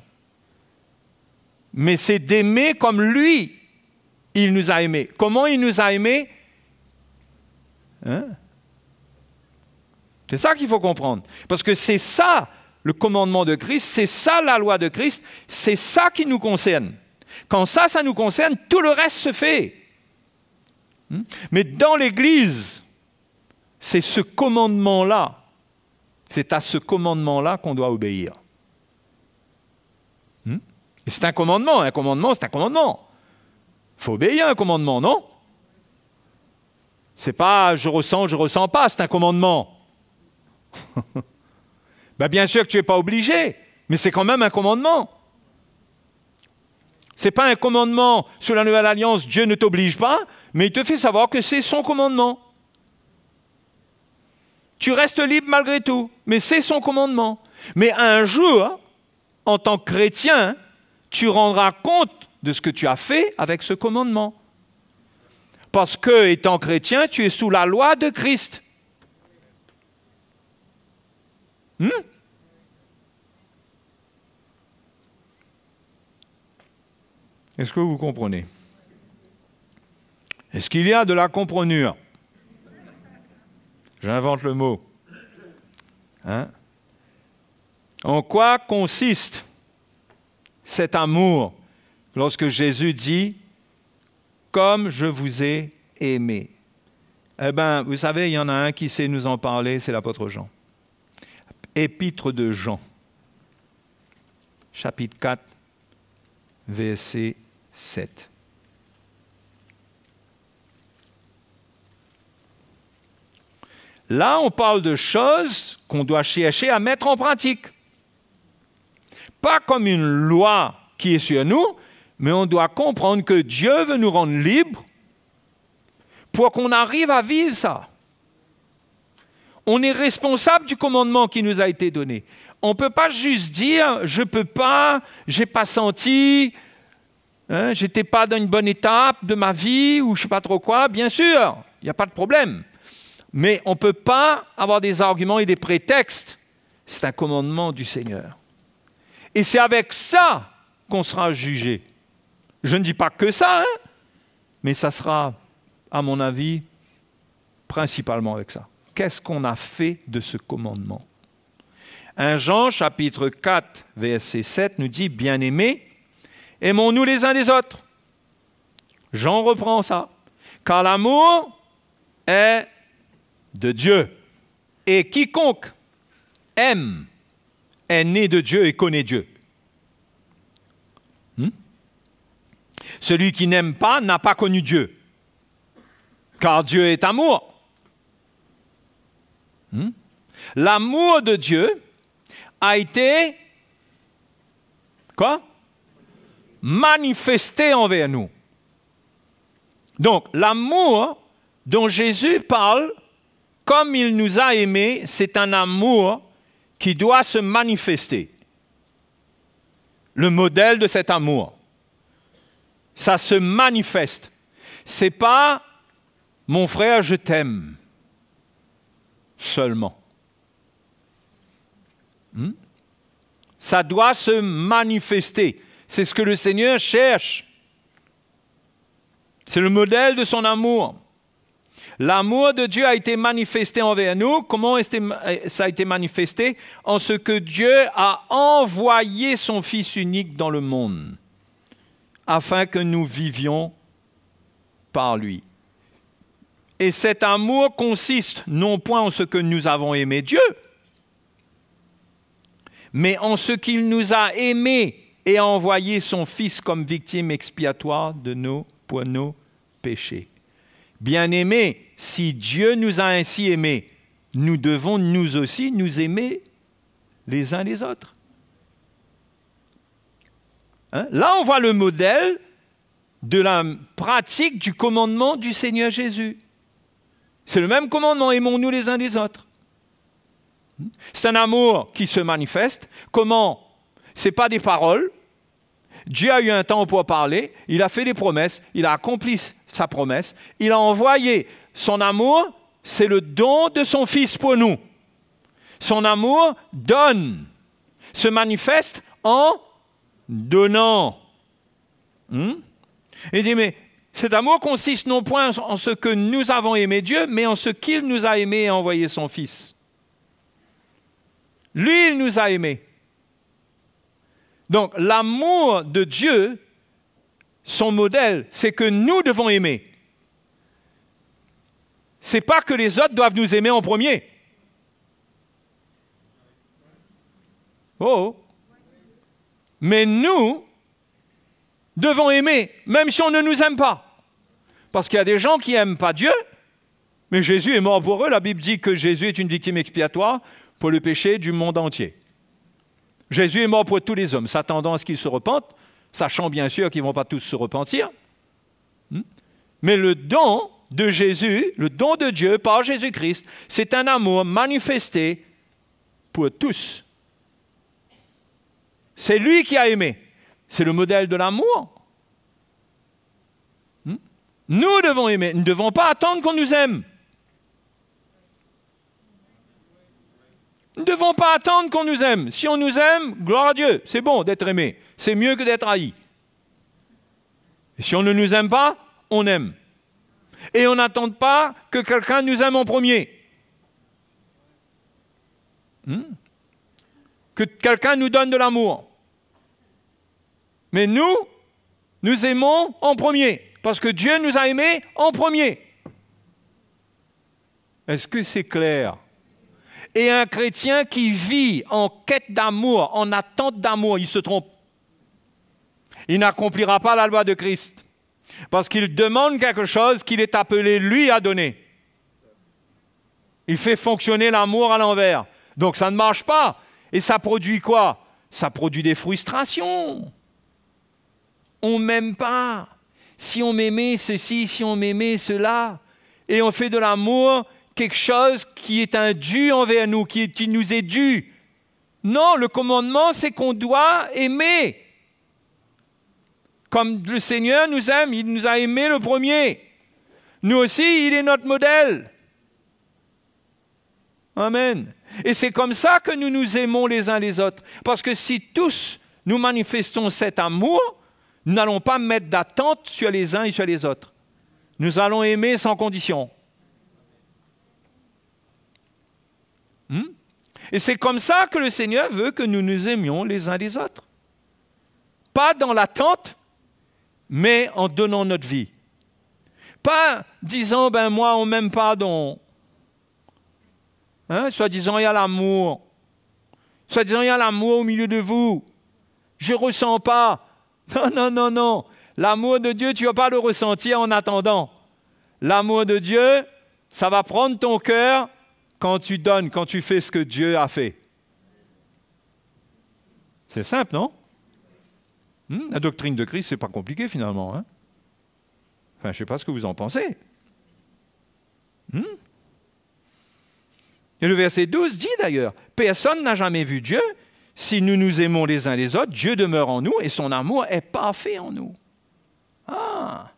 Mais c'est d'aimer comme lui, il nous a aimés. Comment il nous a aimés? C'est ça qu'il faut comprendre. Parce que c'est ça le commandement de Christ, c'est ça la loi de Christ, c'est ça qui nous concerne. Quand ça nous concerne, tout le reste se fait. Mais dans l'Église, c'est ce commandement-là, c'est à ce commandement-là qu'on doit obéir. Et c'est un commandement, c'est un commandement. Il faut obéir à un commandement, non? C'est pas je ressens pas, c'est un commandement. Ben bien sûr que tu n'es pas obligé, mais c'est quand même un commandement. Ce n'est pas un commandement sur la Nouvelle Alliance, Dieu ne t'oblige pas, mais il te fait savoir que c'est son commandement. Tu restes libre malgré tout, mais c'est son commandement. Mais un jour, en tant que chrétien, tu rendras compte de ce que tu as fait avec ce commandement. Parce que, étant chrétien, tu es sous la loi de Christ. Est-ce que vous comprenez? Est-ce qu'il y a de la comprenure? J'invente le mot. En quoi consiste cet amour lorsque Jésus dit « Comme je vous ai aimé ». Eh bien, vous savez, il y en a un qui sait nous en parler, c'est l'apôtre Jean. Épître de Jean, chapitre 4, verset 7. Là, on parle de choses qu'on doit chercher à mettre en pratique. Pas comme une loi qui est sur nous, mais on doit comprendre que Dieu veut nous rendre libres pour qu'on arrive à vivre ça. On est responsable du commandement qui nous a été donné. On ne peut pas juste dire « je ne peux pas, je n'ai pas senti, je n'étais pas dans une bonne étape de ma vie » ou je ne sais pas trop quoi. Bien sûr, il n'y a pas de problème. Mais on ne peut pas avoir des arguments et des prétextes. C'est un commandement du Seigneur. Et c'est avec ça qu'on sera jugé. Je ne dis pas que ça, mais ça sera, à mon avis, principalement avec ça. Qu'est-ce qu'on a fait de ce commandement? 1 Jean, chapitre 4, verset 7, nous dit « Bien-aimés, aimons-nous les uns les autres. » Jean reprend ça. « Car l'amour est de Dieu. Et quiconque aime est né de Dieu et connaît Dieu. » Celui qui n'aime pas n'a pas connu Dieu. Car Dieu est amour. L'amour de Dieu a été manifesté envers nous. Donc, l'amour dont Jésus parle, comme il nous a aimés, c'est un amour qui doit se manifester. Le modèle de cet amour, ça se manifeste. C'est pas « mon frère, je t'aime » seulement. Ça doit se manifester. C'est ce que le Seigneur cherche. C'est le modèle de son amour. L'amour de Dieu a été manifesté envers nous. Comment ça a été manifesté? En ce que Dieu a envoyé son Fils unique dans le monde, afin que nous vivions par lui. Et cet amour consiste non point en ce que nous avons aimé Dieu, mais en ce qu'il nous a aimés et a envoyé son Fils comme victime expiatoire pour nos péchés. Bien-aimés, si Dieu nous a ainsi aimés, nous devons nous aussi nous aimer les uns les autres. Hein? Là, on voit le modèle de la pratique du commandement du Seigneur Jésus. C'est le même commandement, aimons-nous les uns les autres. C'est un amour qui se manifeste. Comment? Ce n'est pas des paroles. Dieu a eu un temps pour parler, il a fait des promesses, il a accompli sa promesse, il a envoyé son amour, c'est le don de son Fils pour nous. Son amour donne, se manifeste en donnant. Il dit, mais cet amour consiste non point en ce que nous avons aimé Dieu, mais en ce qu'il nous a aimés et envoyé son Fils. Lui, il nous a aimés. Donc, l'amour de Dieu, son modèle, c'est que nous devons aimer. Ce n'est pas que les autres doivent nous aimer en premier. Oh! Mais nous devons aimer, même si on ne nous aime pas. Parce qu'il y a des gens qui n'aiment pas Dieu, mais Jésus est mort pour eux. La Bible dit que Jésus est une victime expiatoire pour le péché du monde entier. Jésus est mort pour tous les hommes, s'attendant à ce qu'ils se repentent, sachant bien sûr qu'ils ne vont pas tous se repentir. Mais le don de Jésus, le don de Dieu par Jésus-Christ, c'est un amour manifesté pour tous. C'est lui qui a aimé. C'est le modèle de l'amour. Nous devons aimer. Nous ne devons pas attendre qu'on nous aime. Nous ne devons pas attendre qu'on nous aime. Si on nous aime, gloire à Dieu, c'est bon d'être aimé. C'est mieux que d'être haï. Et si on ne nous aime pas, on aime. Et on n'attend pas que quelqu'un nous aime en premier. Que quelqu'un nous donne de l'amour. Mais nous aimons en premier. Parce que Dieu nous a aimés en premier. Est-ce que c'est clair? Et un chrétien qui vit en quête d'amour, en attente d'amour, il se trompe. Il n'accomplira pas la loi de Christ. Parce qu'il demande quelque chose qu'il est appelé, lui, à donner. Il fait fonctionner l'amour à l'envers. Donc ça ne marche pas. Et ça produit quoi? Ça produit des frustrations. On ne m'aime pas. Si on m'aimait ceci, si on m'aimait cela. Et on fait de l'amour quelque chose qui est un dû envers nous, qui nous est dû. Non, le commandement, c'est qu'on doit aimer. Comme le Seigneur nous aime, il nous a aimés le premier. Nous aussi, il est notre modèle. Amen. Et c'est comme ça que nous nous aimons les uns les autres. Parce que si tous nous manifestons cet amour, nous n'allons pas mettre d'attente sur les uns et sur les autres. Nous allons aimer sans condition. Et c'est comme ça que le Seigneur veut que nous nous aimions les uns les autres. Pas dans l'attente, mais en donnant notre vie. Pas disant, ben moi on m'aime pas, donc. Soit disant, il y a l'amour. Soit disant, il y a l'amour au milieu de vous. Je ne ressens pas. Non, non, non, non. L'amour de Dieu, tu ne vas pas le ressentir en attendant. L'amour de Dieu, ça va prendre ton cœur quand tu donnes, quand tu fais ce que Dieu a fait. C'est simple, non? La doctrine de Christ, ce n'est pas compliqué finalement. Enfin, je ne sais pas ce que vous en pensez. Et le verset 12 dit d'ailleurs, « Personne n'a jamais vu Dieu. Si nous nous aimons les uns les autres, Dieu demeure en nous et son amour est parfait en nous. » Ah!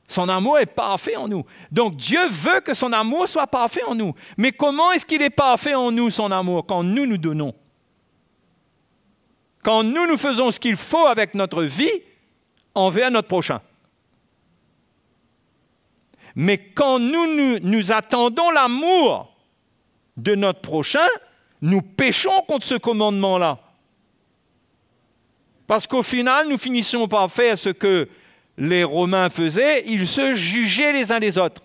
Son amour est parfait en nous. Donc Dieu veut que son amour soit parfait en nous. Mais comment est-ce qu'il est parfait en nous, son amour? Quand nous nous donnons. Quand nous faisons ce qu'il faut avec notre vie envers notre prochain. Mais quand nous attendons l'amour de notre prochain, nous péchons contre ce commandement-là. Parce qu'au final, nous finissons par faire ce que les Romains faisaient, ils se jugeaient les uns les autres.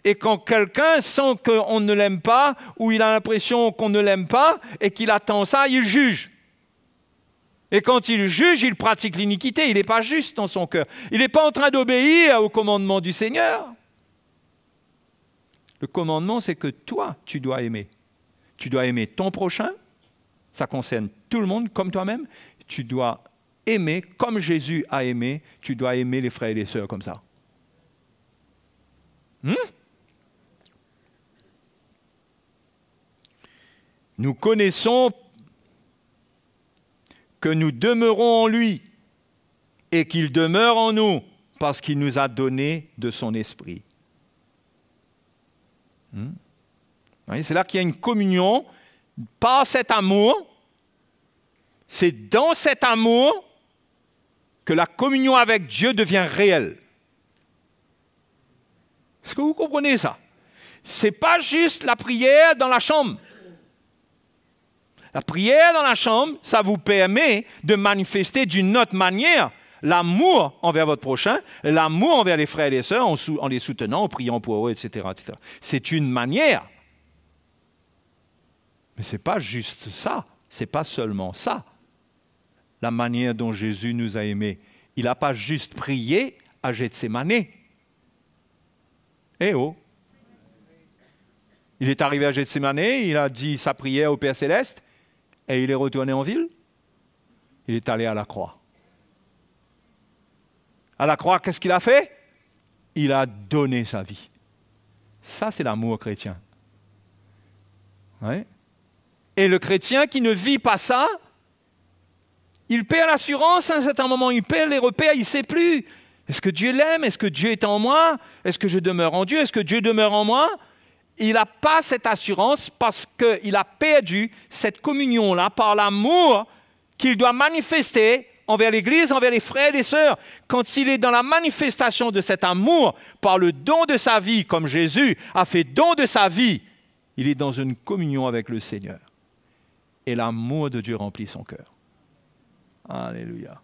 Et quand quelqu'un sent qu'on ne l'aime pas, ou il a l'impression qu'on ne l'aime pas, et qu'il attend ça, il juge. Et quand il juge, il pratique l'iniquité. Il n'est pas juste dans son cœur. Il n'est pas en train d'obéir au commandement du Seigneur. Le commandement, c'est que toi, tu dois aimer. Tu dois aimer ton prochain. Ça concerne tout le monde, comme toi-même. Tu dois aimer comme Jésus a aimé. Tu dois aimer les frères et les sœurs comme ça. Nous connaissons que nous demeurons en lui et qu'il demeure en nous parce qu'il nous a donné de son esprit. C'est là qu'il y a une communion par cet amour. C'est dans cet amour que la communion avec Dieu devient réelle. Est-ce que vous comprenez ça? Ce n'est pas juste la prière dans la chambre. La prière dans la chambre, ça vous permet de manifester d'une autre manière l'amour envers votre prochain, l'amour envers les frères et les sœurs en les soutenant, en priant pour eux, etc. etc. C'est une manière. Mais ce n'est pas juste ça. Ce n'est pas seulement ça. La manière dont Jésus nous a aimés. Il n'a pas juste prié à Gethsémane. Eh oh! Il est arrivé à Gethsémane, il a dit sa prière au Père Céleste, et il est retourné en ville. Il est allé à la croix. À la croix, qu'est-ce qu'il a fait? Il a donné sa vie. Ça, c'est l'amour chrétien. Ouais. Et le chrétien qui ne vit pas ça, il perd l'assurance à un certain moment, il perd les repères, il ne sait plus. Est-ce que Dieu l'aime? Est-ce que Dieu est en moi? Est-ce que je demeure en Dieu? Est-ce que Dieu demeure en moi? Il n'a pas cette assurance parce qu'il a perdu cette communion-là par l'amour qu'il doit manifester envers l'Église, envers les frères et les sœurs. Quand il est dans la manifestation de cet amour par le don de sa vie, comme Jésus a fait don de sa vie, il est dans une communion avec le Seigneur. Et l'amour de Dieu remplit son cœur. Alléluia.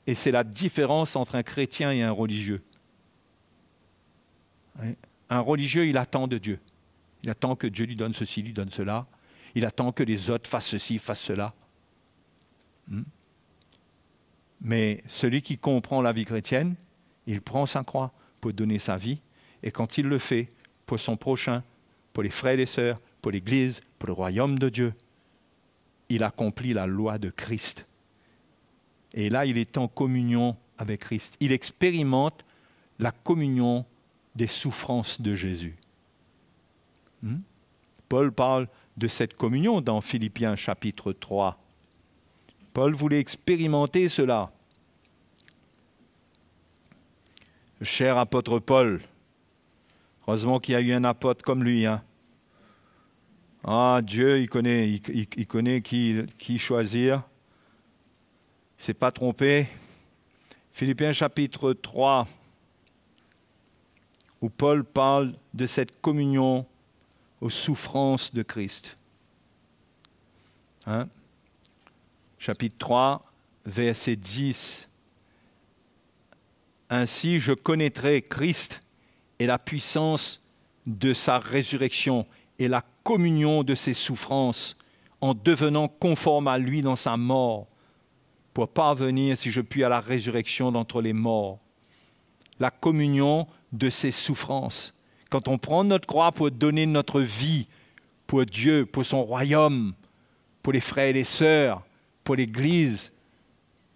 Et c'est la différence entre un chrétien et un religieux. Oui. Un religieux, il attend de Dieu. Il attend que Dieu lui donne ceci, lui donne cela. Il attend que les autres fassent ceci, fassent cela. Mais celui qui comprend la vie chrétienne, il prend sa croix pour donner sa vie. Et quand il le fait pour son prochain, pour les frères et les sœurs, pour l'Église, pour le royaume de Dieu, il accomplit la loi de Christ. Et là, il est en communion avec Christ. Il expérimente la communion des souffrances de Jésus. Paul parle de cette communion dans Philippiens chapitre 3. Paul voulait expérimenter cela. Le cher apôtre Paul, heureusement qu'il y a eu un apôtre comme lui. Dieu, il connaît qui choisir. Il ne s'est pas trompé. Philippiens chapitre 3, où Paul parle de cette communion aux souffrances de Christ. Chapitre 3, verset 10. Ainsi, je connaîtrai Christ et la puissance de sa résurrection et la communion de ses souffrances en devenant conforme à lui dans sa mort pour parvenir, si je puis, à la résurrection d'entre les morts. La communion de ses souffrances. Quand on prend notre croix pour donner notre vie pour Dieu, pour son royaume, pour les frères et les sœurs, pour l'Église,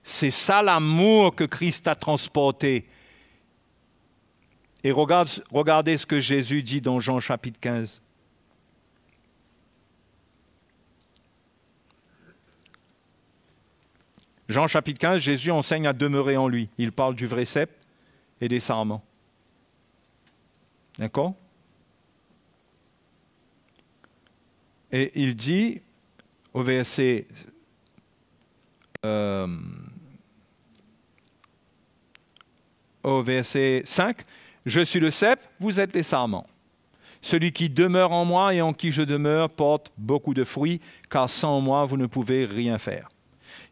c'est ça l'amour que Christ a transporté. Et regardez ce que Jésus dit dans Jean chapitre 15. Jean chapitre 15, Jésus enseigne à demeurer en lui. Il parle du vrai cep et des sarments. D'accord? Et il dit au verset 5, « Je suis le cep, vous êtes les sarments. Celui qui demeure en moi et en qui je demeure porte beaucoup de fruits, car sans moi, vous ne pouvez rien faire.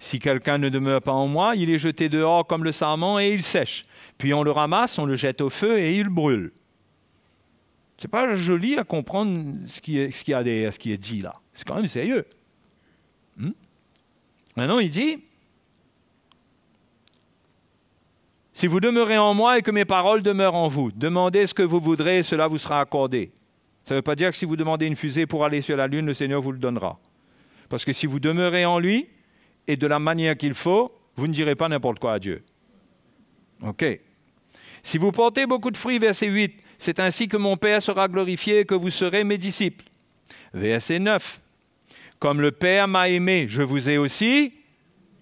Si quelqu'un ne demeure pas en moi, il est jeté dehors comme le sarment et il sèche. Puis on le ramasse, on le jette au feu et il brûle. » Ce n'est pas joli à comprendre ce qui est dit là. C'est quand même sérieux. Maintenant, il dit, si vous demeurez en moi et que mes paroles demeurent en vous, demandez ce que vous voudrez et cela vous sera accordé. Ça ne veut pas dire que si vous demandez une fusée pour aller sur la Lune, le Seigneur vous le donnera. Parce que si vous demeurez en lui et de la manière qu'il faut, vous ne direz pas n'importe quoi à Dieu. OK. Si vous portez beaucoup de fruits, verset 8, c'est ainsi que mon Père sera glorifié et que vous serez mes disciples. Verset 9, comme le Père m'a aimé, je vous ai aussi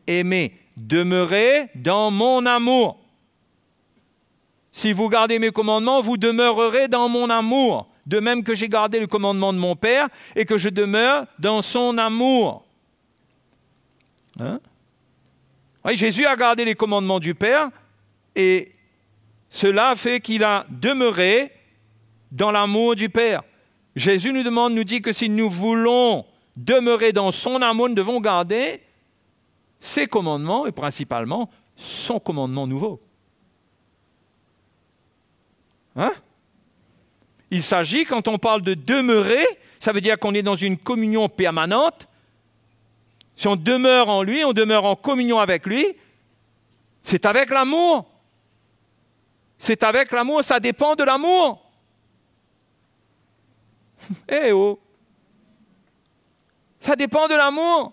aimé. Demeurez dans mon amour. Si vous gardez mes commandements, vous demeurerez dans mon amour. De même que j'ai gardé le commandement de mon Père et que je demeure dans son amour. Hein? Oui, Jésus a gardé les commandements du Père et cela fait qu'il a demeuré dans l'amour du Père. Jésus nous dit que si nous voulons demeurer dans son amour, nous devons garder ses commandements et principalement son commandement nouveau. Hein? Il s'agit, quand on parle de demeurer, ça veut dire qu'on est dans une communion permanente. Si on demeure en lui, on demeure en communion avec lui, c'est avec l'amour. C'est avec l'amour, ça dépend de l'amour. Eh oh! Ça dépend de l'amour.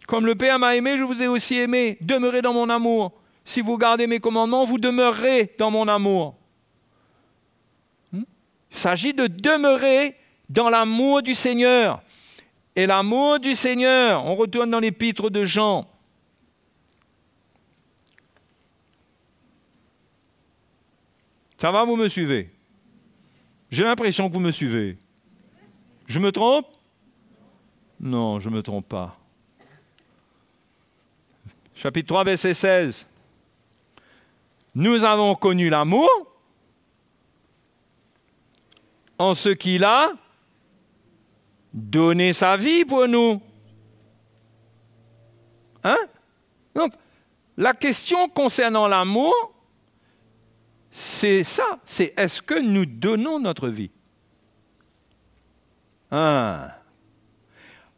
Comme le Père m'a aimé, je vous ai aussi aimé. Demeurez dans mon amour. Si vous gardez mes commandements, vous demeurerez dans mon amour. Il s'agit de demeurer dans l'amour du Seigneur. Et l'amour du Seigneur, on retourne dans l'épître de Jean. Ça va, vous me suivez? J'ai l'impression que vous me suivez. Je me trompe? Non, je ne me trompe pas. Chapitre 3, verset 16. Nous avons connu l'amour en ce qu'il a donné sa vie pour nous. Hein? Donc, la question concernant l'amour, c'est ça, c'est est-ce que nous donnons notre vie?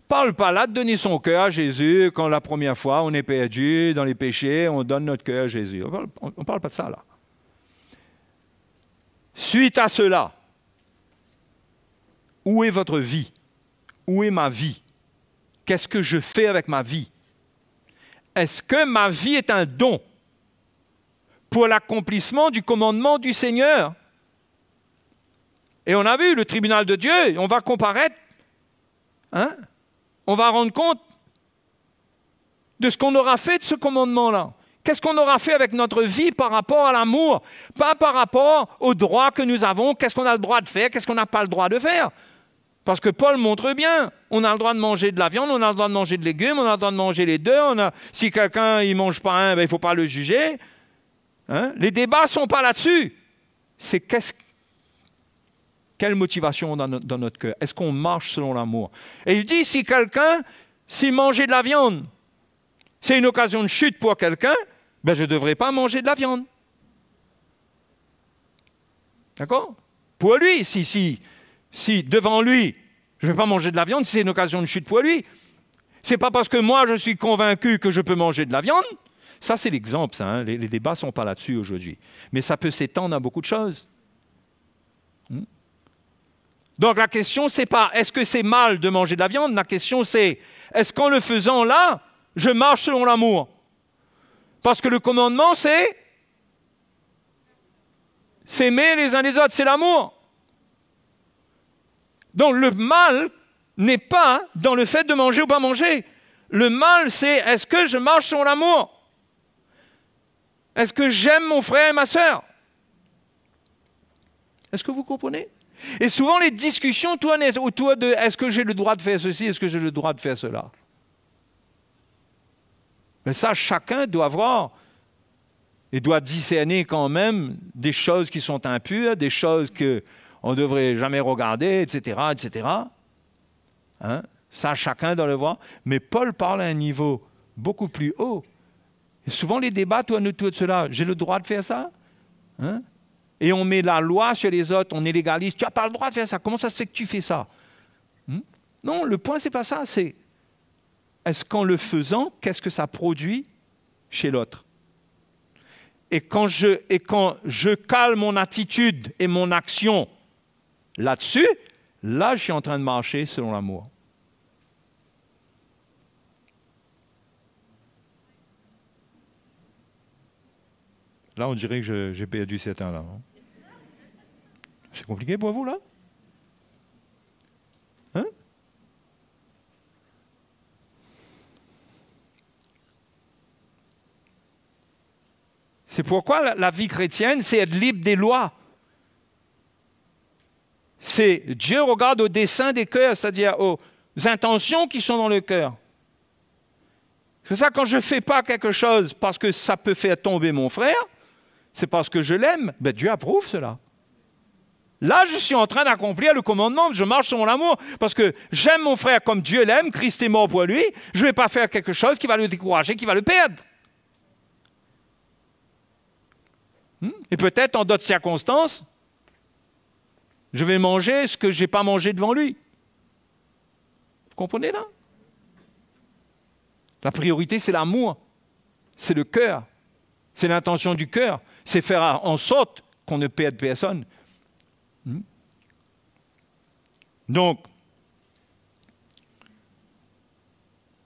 Parle pas là de donner son cœur à Jésus quand la première fois on est perdu dans les péchés, on donne notre cœur à Jésus. On ne parle pas de ça là. Suite à cela, où est votre vie? Où est ma vie? Qu'est-ce que je fais avec ma vie? Est-ce que ma vie est un don pour l'accomplissement du commandement du Seigneur? Et on a vu le tribunal de Dieu, on va comparaître, hein? On va rendre compte de ce qu'on aura fait de ce commandement-là. Qu'est-ce qu'on aura fait avec notre vie par rapport à l'amour? Pas par rapport aux droits que nous avons, qu'est-ce qu'on a le droit de faire, qu'est-ce qu'on n'a pas le droit de faire. Parce que Paul montre bien, on a le droit de manger de la viande, on a le droit de manger de légumes, on a le droit de manger les deux. Si quelqu'un ne mange pas un, ben, il ne faut pas le juger. Hein? Les débats ne sont pas là-dessus. C'est quelle motivation dans notre cœur? Est-ce qu'on marche selon l'amour? Et il dit, si manger de la viande, c'est une occasion de chute pour quelqu'un, ben je ne devrais pas manger de la viande. D'accord? Pour lui, si devant lui, je ne vais pas manger de la viande, si c'est une occasion de chute pour lui, ce n'est pas parce que moi je suis convaincu que je peux manger de la viande. Ça, c'est l'exemple, ça, hein? Les débats ne sont pas là-dessus aujourd'hui. Mais ça peut s'étendre à beaucoup de choses. Donc la question, c'est pas est-ce que c'est mal de manger de la viande? La question, c'est est-ce qu'en le faisant là, je marche selon l'amour? Parce que le commandement, c'est s'aimer les uns les autres, c'est l'amour. Donc le mal n'est pas dans le fait de manger ou pas manger. Le mal, c'est est-ce que je marche selon l'amour? Est-ce que j'aime mon frère et ma sœur? Est-ce que vous comprenez? Et souvent, les discussions tournent autour de est-ce que j'ai le droit de faire ceci, est-ce que j'ai le droit de faire cela? Mais ça, chacun doit voir et doit discerner quand même des choses qui sont impures, des choses qu'on ne devrait jamais regarder, etc., etc. Hein? Ça, chacun doit le voir. Mais Paul parle à un niveau beaucoup plus haut. Et souvent, les débats tournent autour de cela. J'ai le droit de faire ça? Hein? Et on met la loi sur les autres, on est légaliste. Tu n'as pas le droit de faire ça. Comment ça se fait que tu fais ça? Non, le point, ce n'est pas ça. C'est est-ce qu'en le faisant, qu'est-ce que ça produit chez l'autre? Et quand je cale mon attitude et mon action là-dessus, là, je suis en train de marcher selon l'amour. Là, on dirait que j'ai perdu 7 ans, là. C'est compliqué pour vous, là? Hein? C'est pourquoi la vie chrétienne, c'est être libre des lois. C'est Dieu regarde au dessein des cœurs, c'est-à-dire aux intentions qui sont dans le cœur. C'est ça, quand je ne fais pas quelque chose parce que ça peut faire tomber mon frère, c'est parce que je l'aime. Ben, Dieu approuve cela. Là, je suis en train d'accomplir le commandement, je marche selon l'amour, parce que j'aime mon frère comme Dieu l'aime, Christ est mort pour lui, je ne vais pas faire quelque chose qui va le décourager, qui va le perdre. Et peut-être, en d'autres circonstances, je vais manger ce que je n'ai pas mangé devant lui. Vous comprenez là? La priorité, c'est l'amour, c'est le cœur, c'est l'intention du cœur, c'est faire en sorte qu'on ne perde personne. Donc,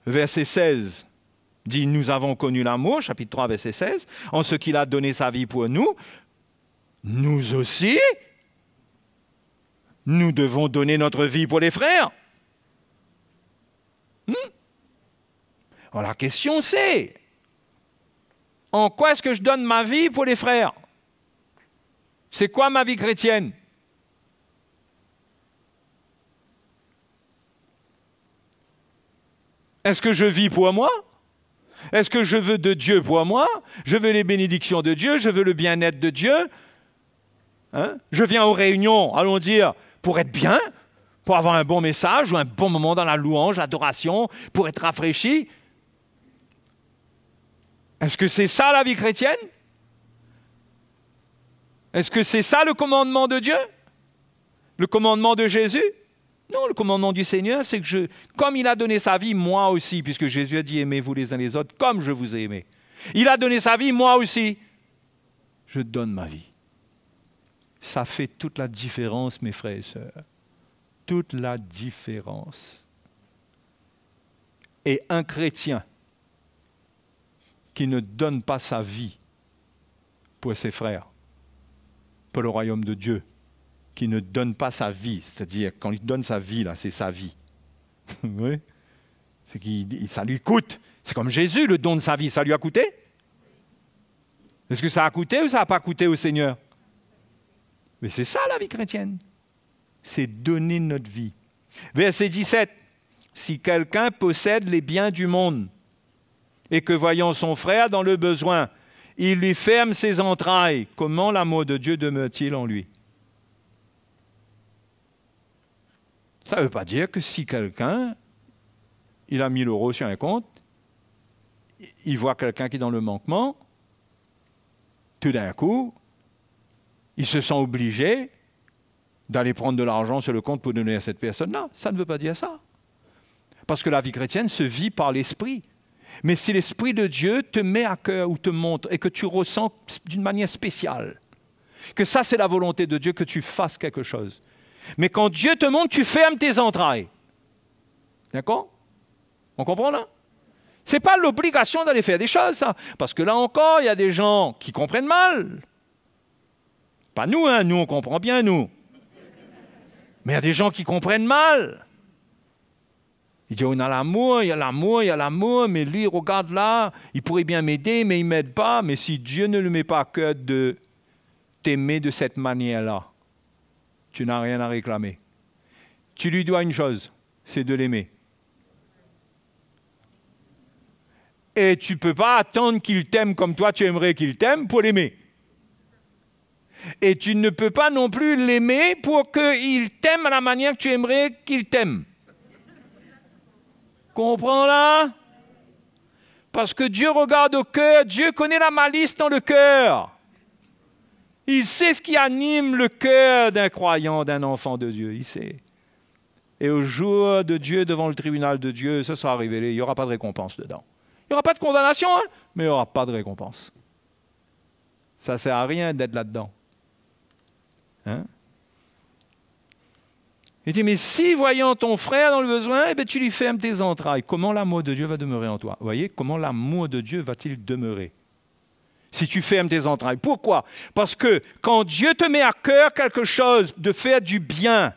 verset 16 dit « Nous avons connu l'amour », chapitre 3, verset 16, « en ce qu'il a donné sa vie pour nous, nous aussi, nous devons donner notre vie pour les frères. » Alors la question c'est, en quoi est-ce que je donne ma vie pour les frères? C'est quoi ma vie chrétienne? Est-ce que je vis pour moi? Est-ce que je veux de Dieu pour moi? Je veux les bénédictions de Dieu, je veux le bien-être de Dieu. Je viens aux réunions, allons dire, pour être bien, pour avoir un bon message ou un bon moment dans la louange, l'adoration, pour être rafraîchi. Est-ce que c'est ça la vie chrétienne? Est-ce que c'est ça le commandement de Dieu? Le commandement de Jésus? Non, le commandement du Seigneur, c'est que comme il a donné sa vie, moi aussi, puisque Jésus a dit « Aimez-vous les uns les autres comme je vous ai aimé ». Il a donné sa vie, moi aussi. Je donne ma vie. Ça fait toute la différence, mes frères et sœurs. Toute la différence. Et un chrétien qui ne donne pas sa vie pour ses frères, pour le royaume de Dieu, qui ne donne pas sa vie, c'est-à-dire quand il donne sa vie, là, c'est sa vie. Oui. C'est ça lui coûte. C'est comme Jésus, le don de sa vie, ça lui a coûté? Est-ce que ça a coûté ou ça n'a pas coûté au Seigneur? Mais c'est ça la vie chrétienne. C'est donner notre vie. Verset 17. Si quelqu'un possède les biens du monde et que voyant son frère dans le besoin, il lui ferme ses entrailles, comment l'amour de Dieu demeure-t-il en lui? Ça ne veut pas dire que si quelqu'un, il a 1000 € sur un compte, il voit quelqu'un qui est dans le manquement, tout d'un coup, il se sent obligé d'aller prendre de l'argent sur le compte pour donner à cette personne-là. Ça ne veut pas dire ça. Parce que la vie chrétienne se vit par l'Esprit. Mais si l'Esprit de Dieu te met à cœur ou te montre et que tu ressens d'une manière spéciale, que ça c'est la volonté de Dieu, que tu fasses quelque chose. Mais quand Dieu te montre, tu fermes tes entrailles. D'accord? On comprend là? Ce n'est pas l'obligation d'aller faire des choses, ça. Parce que là encore, il y a des gens qui comprennent mal. Pas nous, hein? Nous on comprend bien, nous. Mais il y a des gens qui comprennent mal. Ils disent, on a l'amour, il y a l'amour, il y a l'amour, mais lui, regarde là, il pourrait bien m'aider, mais il ne m'aide pas. Mais si Dieu ne le met pas à cœur de t'aimer de cette manière-là, tu n'as rien à réclamer. Tu lui dois une chose, c'est de l'aimer. Et tu ne peux pas attendre qu'il t'aime comme toi tu aimerais qu'il t'aime pour l'aimer. Et tu ne peux pas non plus l'aimer pour qu'il t'aime à la manière que tu aimerais qu'il t'aime. Comprends là? Parce que Dieu regarde au cœur, Dieu connaît la malice dans le cœur. Il sait ce qui anime le cœur d'un croyant, d'un enfant de Dieu, il sait. Et au jour de Dieu, devant le tribunal de Dieu, ça sera révélé, il n'y aura pas de récompense dedans. Il n'y aura pas de condamnation, hein, mais il n'y aura pas de récompense. Ça ne sert à rien d'être là-dedans. Hein? Il dit, mais si, voyant ton frère dans le besoin, eh bien, tu lui fermes tes entrailles. Comment l'amour de Dieu va demeurer en toi? Vous voyez, comment l'amour de Dieu va-t-il demeurer? Si tu fermes tes entrailles. Pourquoi? Parce que quand Dieu te met à cœur quelque chose de faire du bien,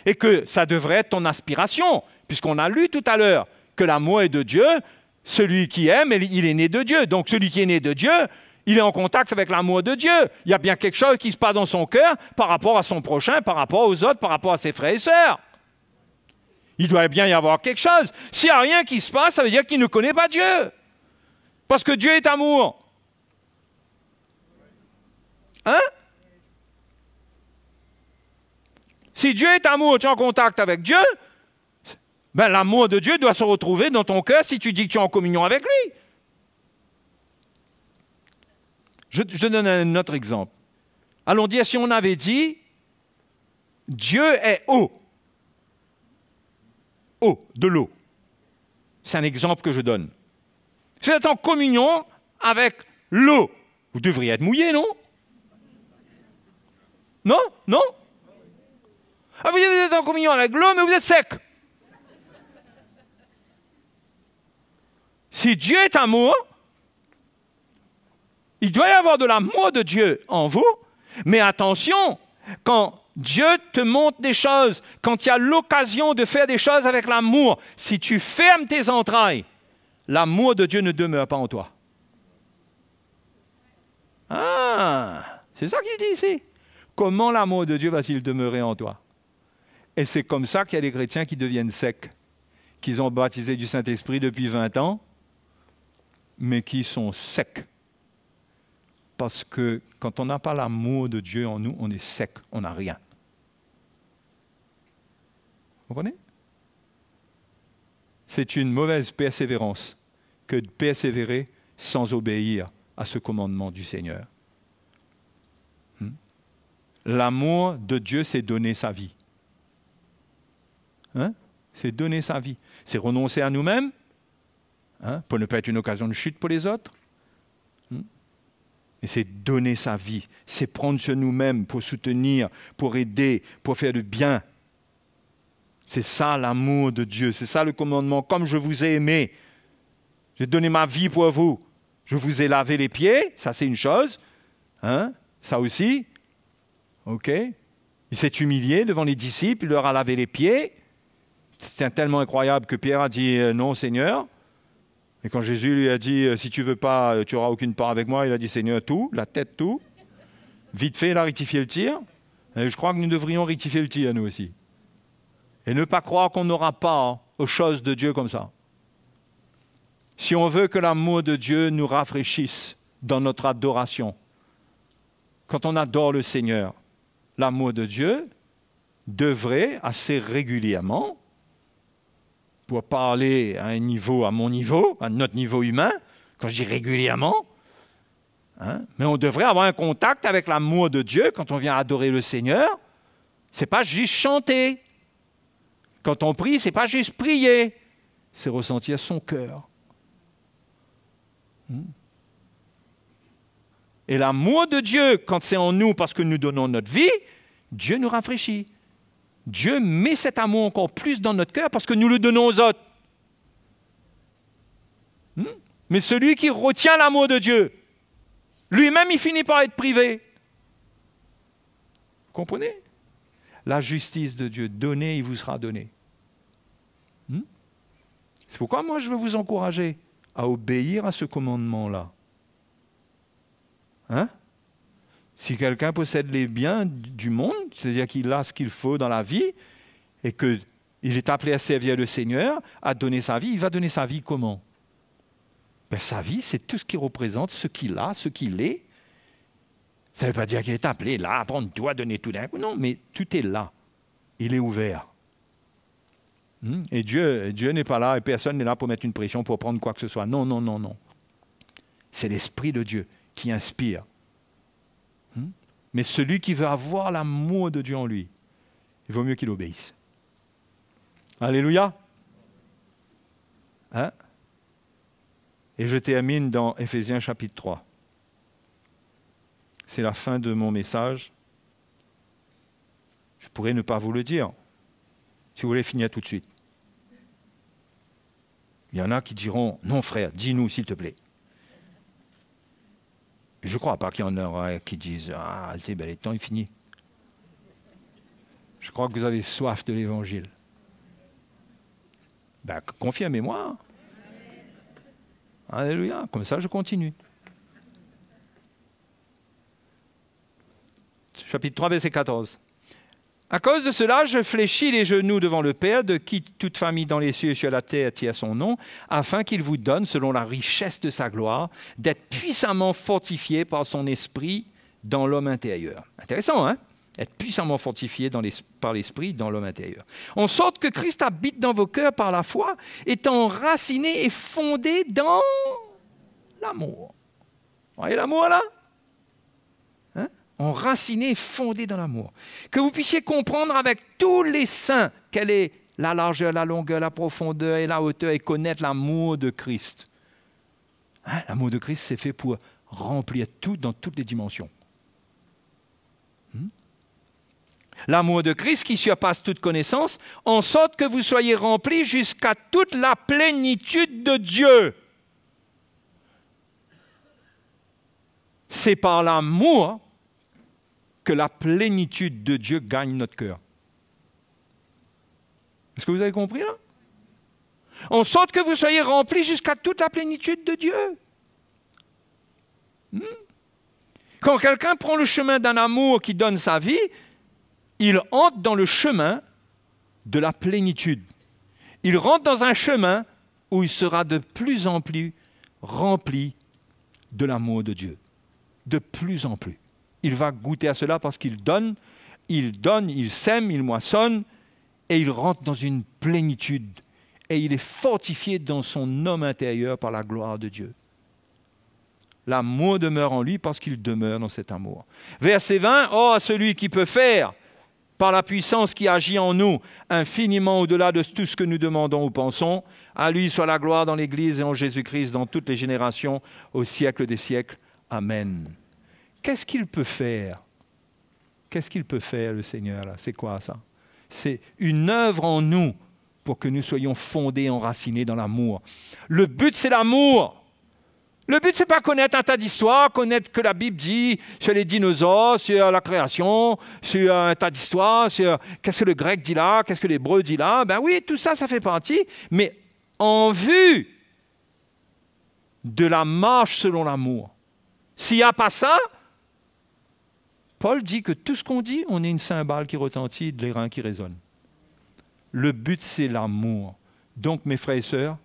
et que ça devrait être ton aspiration, puisqu'on a lu tout à l'heure que l'amour est de Dieu, celui qui aime, il est né de Dieu. Donc celui qui est né de Dieu, il est en contact avec l'amour de Dieu. Il y a bien quelque chose qui se passe dans son cœur par rapport à son prochain, par rapport aux autres, par rapport à ses frères et sœurs. Il doit bien y avoir quelque chose. S'il n'y a rien qui se passe, ça veut dire qu'il ne connaît pas Dieu. Parce que Dieu est amour. Hein? Si Dieu est amour, tu es en contact avec Dieu, ben l'amour de Dieu doit se retrouver dans ton cœur si tu dis que tu es en communion avec lui. Je te donne un autre exemple. Allons dire, si on avait dit, Dieu est eau. Eau, de l'eau. C'est un exemple que je donne. Si vous êtes en communion avec l'eau, vous devriez être mouillé, non? Non? Non? Ah, vous êtes en communion avec l'eau, mais vous êtes sec. Si Dieu est amour, il doit y avoir de l'amour de Dieu en vous, mais attention, quand Dieu te montre des choses, quand il y a l'occasion de faire des choses avec l'amour, si tu fermes tes entrailles, l'amour de Dieu ne demeure pas en toi. Ah, c'est ça qu'il dit ici. Comment l'amour de Dieu va-t-il demeurer en toi? Et c'est comme ça qu'il y a des chrétiens qui deviennent secs, qu'ils ont baptisé du Saint-Esprit depuis 20 ans, mais qui sont secs. Parce que quand on n'a pas l'amour de Dieu en nous, on est sec, on n'a rien. Vous comprenez? C'est une mauvaise persévérance que de persévérer sans obéir à ce commandement du Seigneur. L'amour de Dieu, c'est donner sa vie. Hein? C'est donner sa vie. C'est renoncer à nous-mêmes, hein, pour ne pas être une occasion de chute pour les autres. Et c'est donner sa vie. C'est prendre sur nous-mêmes pour soutenir, pour aider, pour faire du bien. C'est ça l'amour de Dieu. C'est ça le commandement. Comme je vous ai aimé, j'ai donné ma vie pour vous. Je vous ai lavé les pieds. Ça, c'est une chose. Hein? Ça aussi. OK? Il s'est humilié devant les disciples. Il leur a lavé les pieds. C'est tellement incroyable que Pierre a dit « Non, Seigneur ». Et quand Jésus lui a dit « Si tu ne veux pas, tu n'auras aucune part avec moi », il a dit « Seigneur, tout, la tête, tout ». Vite fait, il a rectifié le tir. Et je crois que nous devrions rectifier le tir, nous aussi. Et ne pas croire qu'on n'aura pas aux choses de Dieu comme ça. Si on veut que l'amour de Dieu nous rafraîchisse dans notre adoration, quand on adore le Seigneur, l'amour de Dieu devrait assez régulièrement, pour parler à un niveau, à mon niveau, à notre niveau humain, quand je dis régulièrement, hein, mais on devrait avoir un contact avec l'amour de Dieu quand on vient adorer le Seigneur. Ce n'est pas juste chanter. Quand on prie, ce n'est pas juste prier, c'est ressentir son cœur. Et l'amour de Dieu, quand c'est en nous parce que nous donnons notre vie, Dieu nous rafraîchit. Dieu met cet amour encore plus dans notre cœur parce que nous le donnons aux autres. Mais celui qui retient l'amour de Dieu, lui-même, il finit par être privé. Vous comprenez? La justice de Dieu, donnez, il vous sera donné. C'est pourquoi moi, je veux vous encourager à obéir à ce commandement-là. Hein? Si quelqu'un possède les biens du monde, c'est-à-dire qu'il a ce qu'il faut dans la vie, et qu'il est appelé à servir le Seigneur, à donner sa vie, il va donner sa vie comment? Ben, sa vie, c'est tout ce qui représente ce qu'il a, ce qu'il est. Ça ne veut pas dire qu'il est appelé là, à prendre tout, à donner tout d'un coup. Non, mais tout est là. Il est ouvert. Et Dieu n'est pas là, et personne n'est là pour mettre une pression, pour prendre quoi que ce soit. Non, non, non, non. C'est l'Esprit de Dieu qui inspire. Mais celui qui veut avoir l'amour de Dieu en lui, il vaut mieux qu'il obéisse. Alléluia. Hein? Et je termine dans Éphésiens chapitre 3. C'est la fin de mon message. Je pourrais ne pas vous le dire, si vous voulez finir tout de suite. Il y en a qui diront, non frère, dis-nous s'il te plaît. Je ne crois pas qu'il y en aura qui disent, ah, le temps est fini. Je crois que vous avez soif de l'évangile. Ben, confirmez-moi. Alléluia, comme ça je continue. Chapitre 3, verset 14. À cause de cela, je fléchis les genoux devant le Père, de qui toute famille dans les cieux et sur la terre tient son nom, afin qu'il vous donne, selon la richesse de sa gloire, d'être puissamment fortifié par son esprit dans l'homme intérieur. Intéressant, hein? Être puissamment fortifié par l'esprit dans l'homme intérieur. En sorte que Christ habite dans vos cœurs par la foi, étant enraciné et fondé dans l'amour. Vous voyez l'amour là? Hein? Enraciné et fondé dans l'amour. Que vous puissiez comprendre avec tous les saints quelle est la largeur, la longueur, la profondeur et la hauteur, et connaître l'amour de Christ. Hein? L'amour de Christ, c'est fait pour remplir tout dans toutes les dimensions. L'amour de Christ qui surpasse toute connaissance, en sorte que vous soyez remplis jusqu'à toute la plénitude de Dieu. C'est par l'amour que la plénitude de Dieu gagne notre cœur. Est-ce que vous avez compris là? En sorte que vous soyez remplis jusqu'à toute la plénitude de Dieu. Quand quelqu'un prend le chemin d'un amour qui donne sa vie, il entre dans le chemin de la plénitude. Il rentre dans un chemin où il sera de plus en plus rempli de l'amour de Dieu. De plus en plus. Il va goûter à cela parce qu'il donne, il sème, il moissonne, et il rentre dans une plénitude. Et il est fortifié dans son homme intérieur par la gloire de Dieu. L'amour demeure en lui parce qu'il demeure dans cet amour. Verset 20, « Oh, à celui qui peut faire, par la puissance qui agit en nous, infiniment au-delà de tout ce que nous demandons ou pensons, à lui soit la gloire dans l'Église et en Jésus-Christ dans toutes les générations, au siècle des siècles. Amen. » Qu'est-ce qu'il peut faire? Qu'est-ce qu'il peut faire, le Seigneur, là? C'est quoi ça? C'est une œuvre en nous pour que nous soyons fondés, enracinés dans l'amour. Le but, c'est l'amour. Le but, c'est pas connaître un tas d'histoires, connaître que la Bible dit sur les dinosaures, sur la création, sur un tas d'histoires, sur qu'est-ce que le grec dit là, qu'est-ce que l'hébreu dit là. Ben oui, tout ça, ça fait partie, mais en vue de la marche selon l'amour. S'il n'y a pas ça, Paul dit que tout ce qu'on dit, on est une cymbale qui retentit, des reins qui résonnent. Le but, c'est l'amour. Donc, mes frères et sœurs,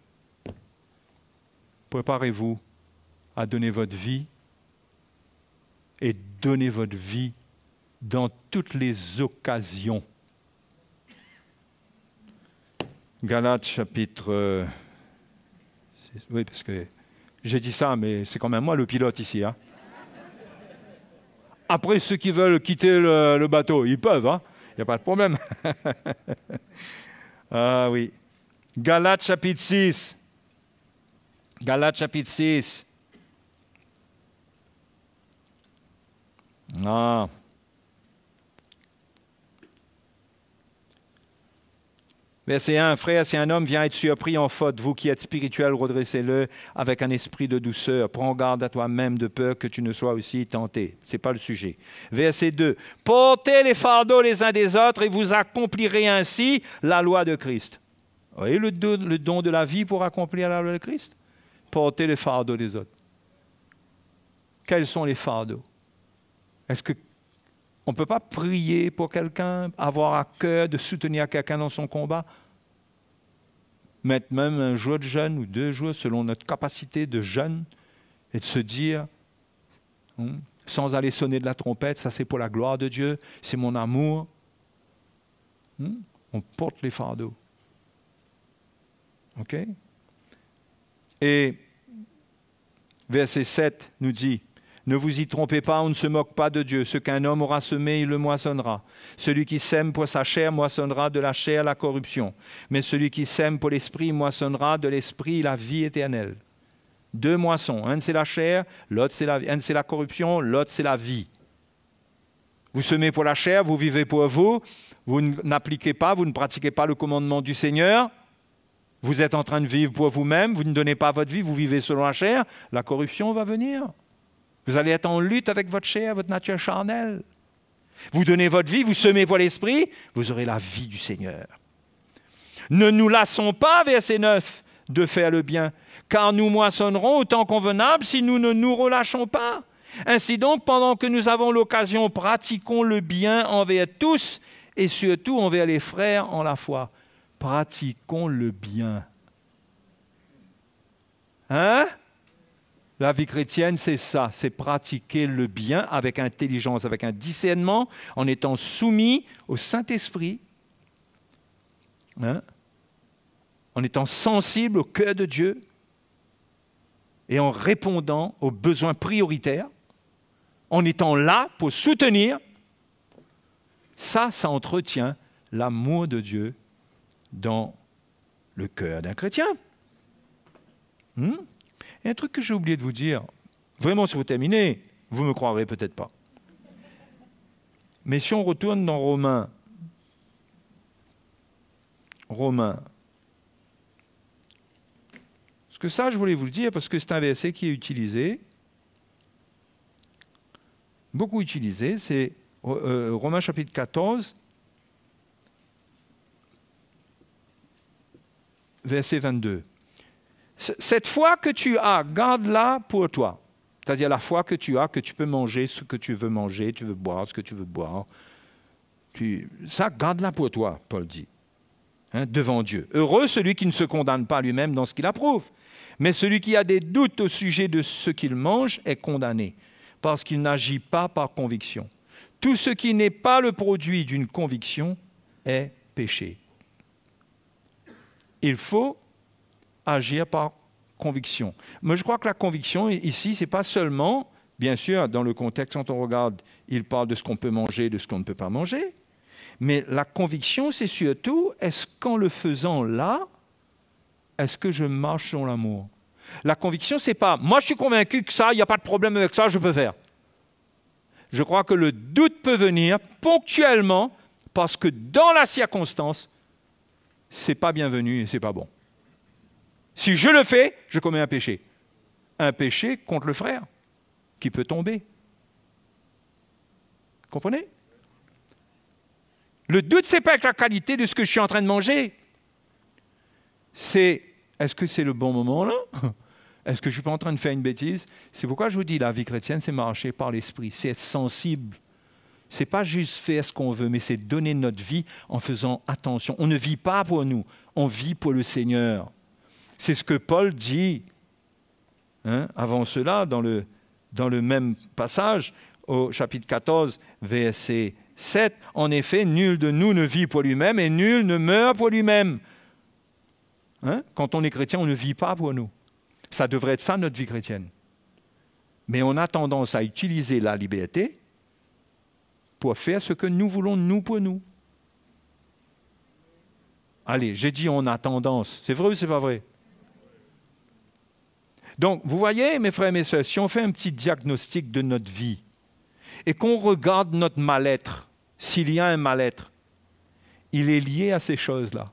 préparez-vous à donner votre vie et donner votre vie dans toutes les occasions. Galates chapitre... oui, parce que j'ai dit ça, mais c'est quand même moi le pilote ici. Hein. Après, ceux qui veulent quitter le bateau, ils peuvent, hein. Il n'y a pas de problème. Ah oui. Galates chapitre 6. Galates chapitre 6. Ah. Verset 1, frère, si un homme vient être surpris en faute, vous qui êtes spirituels, redressez-le avec un esprit de douceur. Prends garde à toi-même de peur que tu ne sois aussi tenté. Ce n'est pas le sujet. Verset 2, portez les fardeaux les uns des autres et vous accomplirez ainsi la loi de Christ. Vous voyez le don de la vie pour accomplir la loi de Christ? Portez les fardeaux des autres. Quels sont les fardeaux? Est-ce qu'on ne peut pas prier pour quelqu'un, avoir à cœur de soutenir quelqu'un dans son combat? Mettre même un jour de jeûne ou 2 jours selon notre capacité de jeûne et de se dire, sans aller sonner de la trompette, ça c'est pour la gloire de Dieu, c'est mon amour. On porte les fardeaux. OK? Et verset 7 nous dit, Ne vous y trompez pas, on ne se moque pas de Dieu. Ce qu'un homme aura semé, il le moissonnera. Celui qui sème pour sa chair moissonnera de la chair la corruption. Mais celui qui sème pour l'esprit moissonnera de l'esprit la vie éternelle. 2 moissons. Un c'est la chair, l'autre c'est la corruption, l'autre c'est la vie. Vous semez pour la chair, vous vivez pour vous. Vous n'appliquez pas, vous ne pratiquez pas le commandement du Seigneur. Vous êtes en train de vivre pour vous-même, vous ne donnez pas votre vie, vous vivez selon la chair. La corruption va venir. Vous allez être en lutte avec votre chair, votre nature charnelle. Vous donnez votre vie, vous semez pour l'esprit, vous aurez la vie du Seigneur. Ne nous lassons pas, verset 9, de faire le bien, car nous moissonnerons au temps convenable si nous ne nous relâchons pas. Ainsi donc, pendant que nous avons l'occasion, pratiquons le bien envers tous et surtout envers les frères en la foi. Pratiquons le bien. Hein? La vie chrétienne, c'est ça, c'est pratiquer le bien avec intelligence, avec un discernement, en étant soumis au Saint-Esprit, hein? En étant sensible au cœur de Dieu et en répondant aux besoins prioritaires, en étant là pour soutenir. Ça entretient l'amour de Dieu dans le cœur d'un chrétien. Et un truc que j'ai oublié de vous dire, vraiment si vous terminez, vous ne me croirez peut-être pas. Mais si on retourne dans Romains, parce que ça je voulais vous le dire, parce que c'est un verset qui est utilisé, beaucoup utilisé, c'est Romains chapitre 14, verset 22. Cette foi que tu as, garde-la pour toi. C'est-à-dire la foi que tu as, que tu peux manger ce que tu veux manger, tu veux boire ce que tu veux boire. Ça, garde-la pour toi, Paul dit, hein, devant Dieu. Heureux celui qui ne se condamne pas lui-même dans ce qu'il approuve. Mais celui qui a des doutes au sujet de ce qu'il mange est condamné, parce qu'il n'agit pas par conviction. Tout ce qui n'est pas le produit d'une conviction est péché. Il faut agir par conviction. Mais je crois que la conviction, ici, ce n'est pas seulement, bien sûr, dans le contexte, quand on regarde, il parle de ce qu'on peut manger, de ce qu'on ne peut pas manger, mais la conviction, c'est surtout, est-ce qu'en le faisant là, est-ce que je marche dans l'amour? La conviction, ce n'est pas, moi je suis convaincu que ça, il n'y a pas de problème avec ça, je peux faire. Je crois que le doute peut venir ponctuellement, parce que dans la circonstance, ce n'est pas bienvenu et ce n'est pas bon. Si je le fais, je commets un péché. Un péché contre le frère, qui peut tomber. Comprenez? Le doute, ce n'est pas avec la qualité de ce que je suis en train de manger. C'est, est-ce que c'est le bon moment là? Est-ce que je ne suis pas en train de faire une bêtise? C'est pourquoi je vous dis, la vie chrétienne, c'est marcher par l'esprit, c'est être sensible. Ce n'est pas juste faire ce qu'on veut, mais c'est donner notre vie en faisant attention. On ne vit pas pour nous, on vit pour le Seigneur. C'est ce que Paul dit, hein, avant cela, dans le même passage, au chapitre 14, verset 7. En effet, nul de nous ne vit pour lui-même et nul ne meurt pour lui-même. Hein? Quand on est chrétien, on ne vit pas pour nous. Ça devrait être ça, notre vie chrétienne. Mais on a tendance à utiliser la liberté pour faire ce que nous voulons, nous, pour nous. Allez, j'ai dit on a tendance. C'est vrai ou c'est pas vrai? Donc, vous voyez, mes frères et mes sœurs, si on fait un petit diagnostic de notre vie et qu'on regarde notre mal-être, s'il y a un mal-être, il est lié à ces choses-là.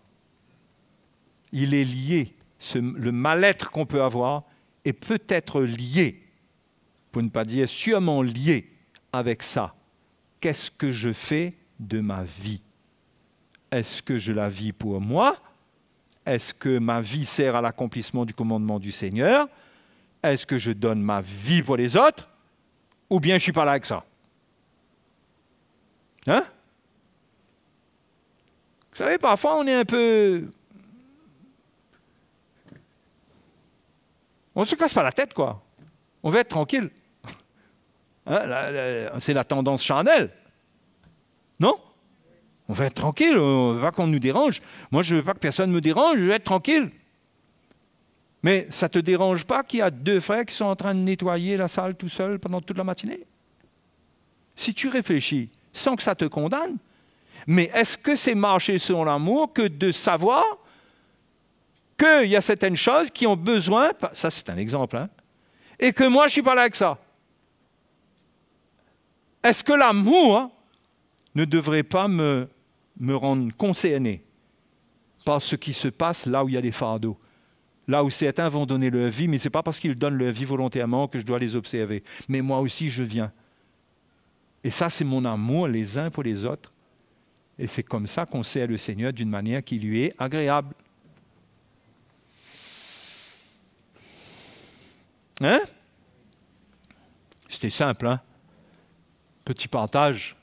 Il est lié. Le mal-être qu'on peut avoir est peut-être lié, pour ne pas dire sûrement lié avec ça. Qu'est-ce que je fais de ma vie? Est-ce que je la vis pour moi? Est-ce que ma vie sert à l'accomplissement du commandement du Seigneur? Est-ce que je donne ma vie pour les autres? Ou bien je ne suis pas là avec ça? Hein? Vous savez, parfois on est un peu... On ne se casse pas la tête, quoi. On veut être tranquille. Hein, c'est la tendance charnelle. Non? On veut être tranquille, on ne veut pas qu'on nous dérange. Moi, je ne veux pas que personne me dérange, je veux être tranquille. Mais ça ne te dérange pas qu'il y a 2 frères qui sont en train de nettoyer la salle tout seuls pendant toute la matinée? Si tu réfléchis, sans que ça te condamne, mais est-ce que c'est marcher selon l'amour que de savoir qu'il y a certaines choses qui ont besoin, ça c'est un exemple, hein, et que moi je ne suis pas là avec ça? Est-ce que l'amour ne devrait pas me rendre concerné par ce qui se passe là où il y a des fardeaux? Là où certains vont donner leur vie, mais ce n'est pas parce qu'ils donnent leur vie volontairement que je dois les observer. Mais moi aussi, je viens. Et ça, c'est mon amour les uns pour les autres. Et c'est comme ça qu'on sert le Seigneur d'une manière qui lui est agréable. Hein? C'était simple, hein? Petit partage.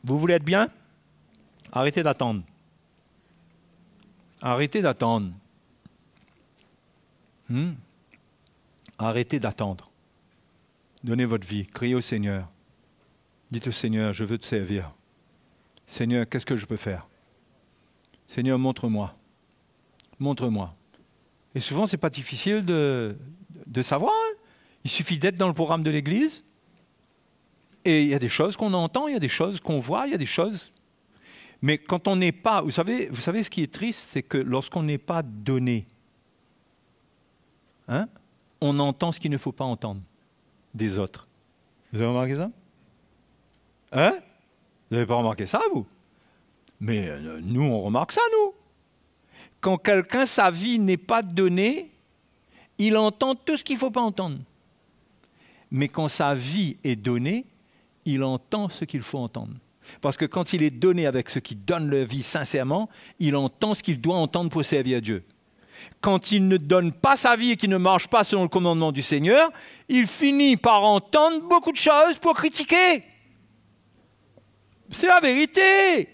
Vous voulez être bien? Arrêtez d'attendre. Arrêtez d'attendre. Arrêtez d'attendre. Donnez votre vie. Criez au Seigneur. Dites au Seigneur, je veux te servir. Seigneur, qu'est-ce que je peux faire? Seigneur, montre-moi. Montre-moi. Et souvent, ce n'est pas difficile de savoir. Hein? Il suffit d'être dans le programme de l'Église. Et il y a des choses qu'on entend, il y a des choses qu'on voit, il y a des choses... Mais quand on n'est pas... Vous savez ce qui est triste, c'est que lorsqu'on n'est pas donné, hein, on entend ce qu'il ne faut pas entendre des autres. Vous avez remarqué ça? Hein? Vous n'avez pas remarqué ça, vous? Mais nous, on remarque ça, nous. Quand quelqu'un, sa vie n'est pas donnée, il entend tout ce qu'il ne faut pas entendre. Mais quand sa vie est donnée, il entend ce qu'il faut entendre. Parce que quand il est donné avec ceux qui donnent leur vie sincèrement, il entend ce qu'il doit entendre pour servir Dieu. Quand il ne donne pas sa vie et qu'il ne marche pas selon le commandement du Seigneur, il finit par entendre beaucoup de choses pour critiquer. C'est la vérité.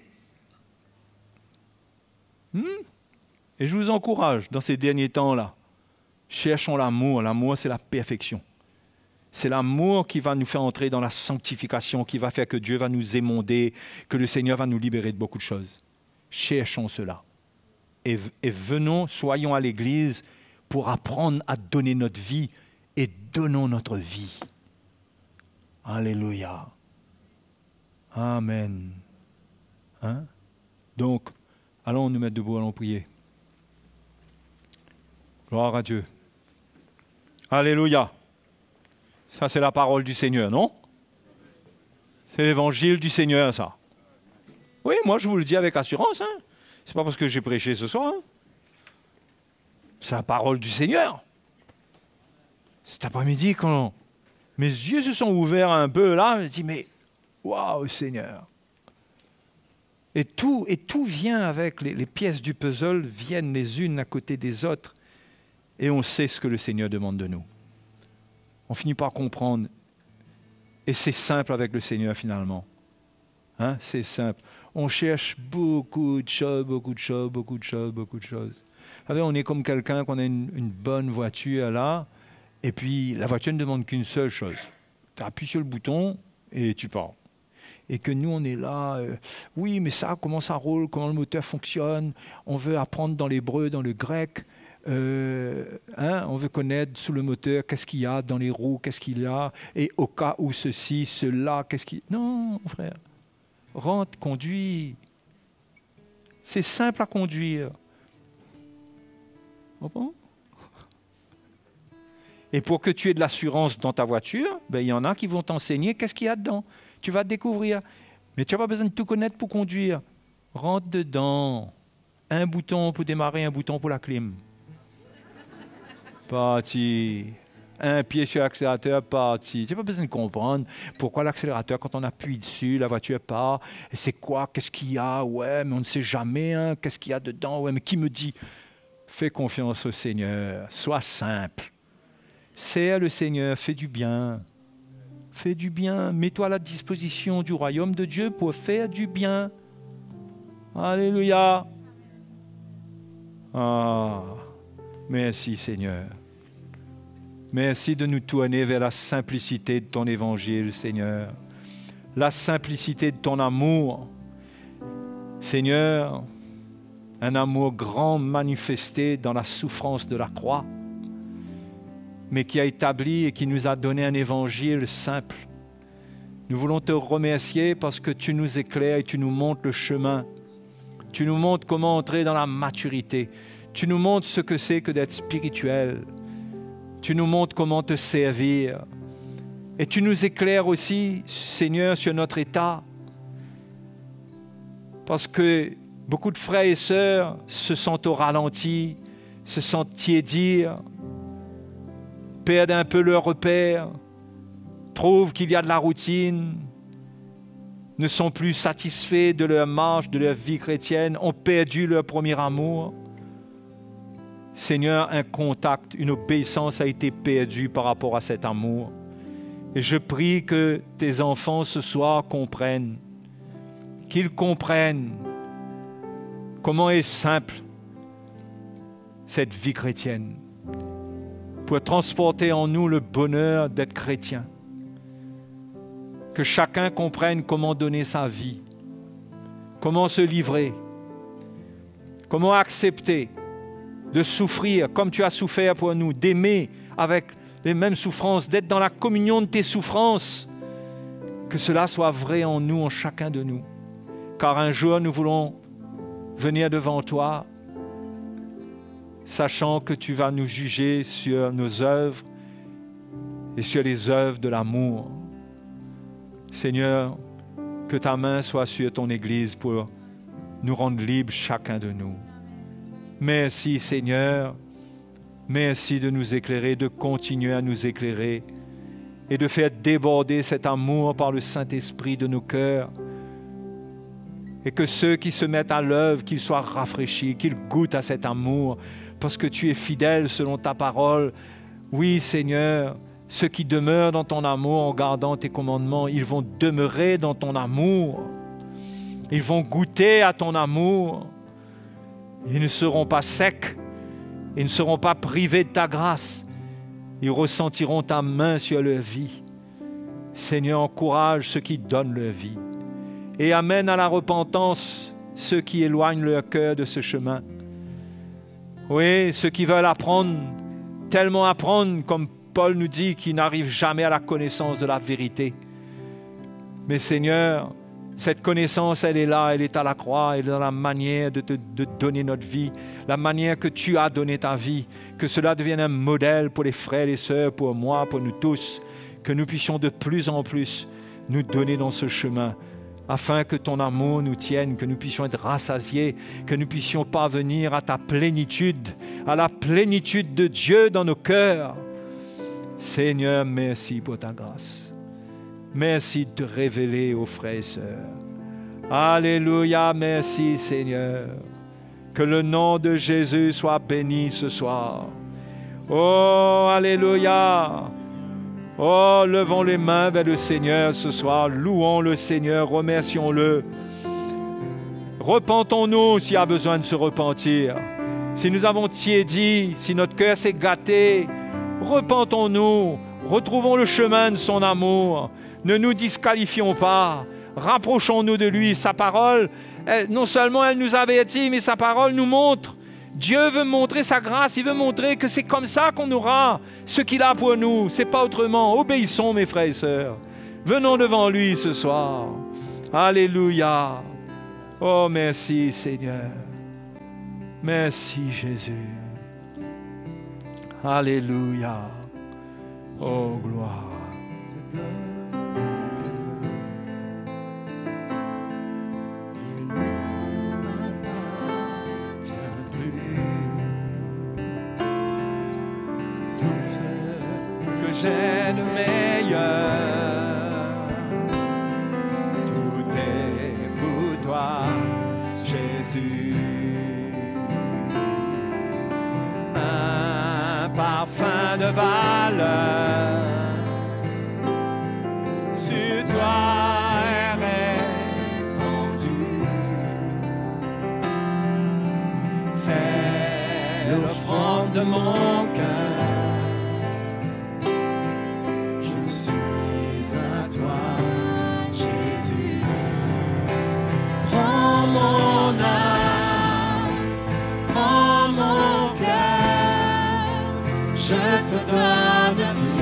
Et je vous encourage, dans ces derniers temps-là, cherchons l'amour. L'amour, c'est la perfection. C'est l'amour qui va nous faire entrer dans la sanctification, qui va faire que Dieu va nous émonder, que le Seigneur va nous libérer de beaucoup de choses. Cherchons cela. Et venons, soyons à l'Église pour apprendre à donner notre vie et donnons notre vie. Alléluia. Amen. Hein? Donc, allons nous mettre debout, allons prier. Gloire à Dieu. Alléluia. Ça, c'est la parole du Seigneur, non? C'est l'évangile du Seigneur, ça. Oui, moi, je vous le dis avec assurance. Hein? C'est pas parce que j'ai prêché ce soir. Hein? C'est la parole du Seigneur. Cet après-midi, quand mes yeux se sont ouverts un peu, là, je me dis, mais, waouh, Seigneur. Et tout vient avec les pièces du puzzle, viennent les unes à côté des autres, et on sait ce que le Seigneur demande de nous. On finit par comprendre. Et c'est simple avec le Seigneur finalement. Hein? C'est simple. On cherche beaucoup de choses. Vous savez, on est comme quelqu'un qu'on a une bonne voiture là, et puis la voiture ne demande qu'une seule chose. Tu appuies sur le bouton et tu pars. Et que nous, on est là, oui, mais ça, comment ça roule, comment le moteur fonctionne, on veut apprendre dans l'hébreu, dans le grec. On veut connaître sous le moteur qu'est-ce qu'il y a dans les roues, qu'est-ce qu'il y a, et au cas où ceci, cela, qu'est-ce qu'il... Non, frère, rentre, conduis. C'est simple à conduire. Bon. Et pour que tu aies de l'assurance dans ta voiture, ben, il y en a qui vont t'enseigner qu'est-ce qu'il y a dedans. Tu vas découvrir. Mais tu n'as pas besoin de tout connaître pour conduire. Rentre dedans. Un bouton pour démarrer, un bouton pour la clim. Parti. Un pied sur l'accélérateur, parti. Tu n'as pas besoin de comprendre pourquoi l'accélérateur, quand on appuie dessus, la voiture part. Et c'est quoi? Qu'est-ce qu'il y a? Ouais, mais on ne sait jamais. Hein? Qu'est-ce qu'il y a dedans? Ouais, mais qui me dit? Fais confiance au Seigneur. Sois simple. Sers le Seigneur. Fais du bien. Fais du bien. Mets-toi à la disposition du royaume de Dieu pour faire du bien. Alléluia. Ah, merci Seigneur. Merci de nous tourner vers la simplicité de ton évangile, Seigneur. La simplicité de ton amour. Seigneur, un amour grand manifesté dans la souffrance de la croix, mais qui a établi et qui nous a donné un évangile simple. Nous voulons te remercier parce que tu nous éclaires et tu nous montres le chemin. Tu nous montres comment entrer dans la maturité. Tu nous montres ce que c'est que d'être spirituel. Tu nous montres comment te servir. Et tu nous éclaires aussi, Seigneur, sur notre état. Parce que beaucoup de frères et sœurs se sentent au ralenti, se sentent tiédir, perdent un peu leur repère, trouvent qu'il y a de la routine, ne sont plus satisfaits de leur marche, de leur vie chrétienne, ont perdu leur premier amour. Seigneur, un contact, une obéissance a été perdue par rapport à cet amour. Et je prie que tes enfants ce soir comprennent, qu'ils comprennent comment est simple cette vie chrétienne pour transporter en nous le bonheur d'être chrétien. Que chacun comprenne comment donner sa vie, comment se livrer, comment accepter de souffrir comme tu as souffert pour nous, d'aimer avec les mêmes souffrances, d'être dans la communion de tes souffrances. Que cela soit vrai en nous, en chacun de nous. Car un jour, nous voulons venir devant toi, sachant que tu vas nous juger sur nos œuvres et sur les œuvres de l'amour. Seigneur, que ta main soit sur ton Église pour nous rendre libres chacun de nous. Merci Seigneur, merci de nous éclairer, de continuer à nous éclairer et de faire déborder cet amour par le Saint-Esprit de nos cœurs. Et que ceux qui se mettent à l'œuvre, qu'ils soient rafraîchis, qu'ils goûtent à cet amour, parce que tu es fidèle selon ta parole. Oui Seigneur, ceux qui demeurent dans ton amour en gardant tes commandements, ils vont demeurer dans ton amour. Ils vont goûter à ton amour. Ils ne seront pas secs. Ils ne seront pas privés de ta grâce. Ils ressentiront ta main sur leur vie. Seigneur, encourage ceux qui donnent leur vie et amène à la repentance ceux qui éloignent leur cœur de ce chemin. Oui, ceux qui veulent apprendre, tellement apprendre, comme Paul nous dit, qu'ils n'arrivent jamais à la connaissance de la vérité. Mais Seigneur, cette connaissance, elle est là, elle est à la croix, elle est dans la manière de donner notre vie, la manière que tu as donné ta vie, que cela devienne un modèle pour les frères et les sœurs, pour moi, pour nous tous, que nous puissions de plus en plus nous donner dans ce chemin, afin que ton amour nous tienne, que nous puissions être rassasiés, que nous puissions parvenir à ta plénitude, à la plénitude de Dieu dans nos cœurs. Seigneur, merci pour ta grâce. Merci de te révéler aux frères et sœurs. Alléluia, merci Seigneur. Que le nom de Jésus soit béni ce soir. Oh, alléluia. Oh, levons les mains vers le Seigneur ce soir. Louons le Seigneur, remercions-le. Repentons-nous s'il y a besoin de se repentir. Si nous avons tiédi, si notre cœur s'est gâté, repentons-nous. Retrouvons le chemin de son amour. Ne nous disqualifions pas. Rapprochons-nous de lui. Sa parole, non seulement elle nous avertit, mais sa parole nous montre. Dieu veut montrer sa grâce, il veut montrer que c'est comme ça qu'on aura ce qu'il a pour nous. C'est pas autrement. Obéissons, mes frères et sœurs. Venons devant lui ce soir. Alléluia. Oh, merci Seigneur. Merci Jésus. Alléluia. Oh, gloire. J'ai le meilleur, tout est pour toi, Jésus. Un parfum de valeur sur toi est répandu. C'est l'offrande de mon cœur. Jésus, prends mon je te donne tout.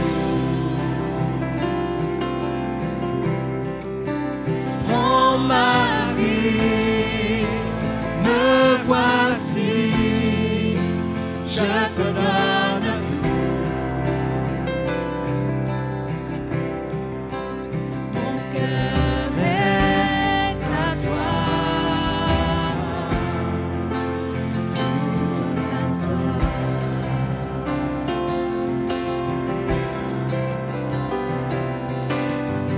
Prends ma vie, me voici, je te donne tout. Mon cœur est à toi, tout est à toi.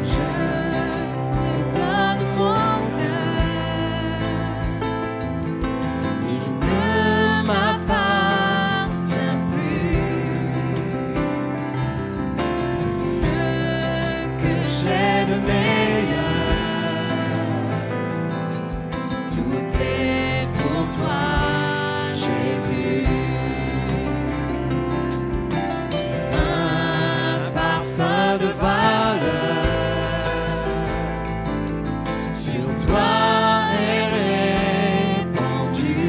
Je te donne mon cœur, il ne m'appartient plus. Ce que j'ai de meilleur, tout est pour toi, Jésus. Un parfum de valeur sur toi est répandu.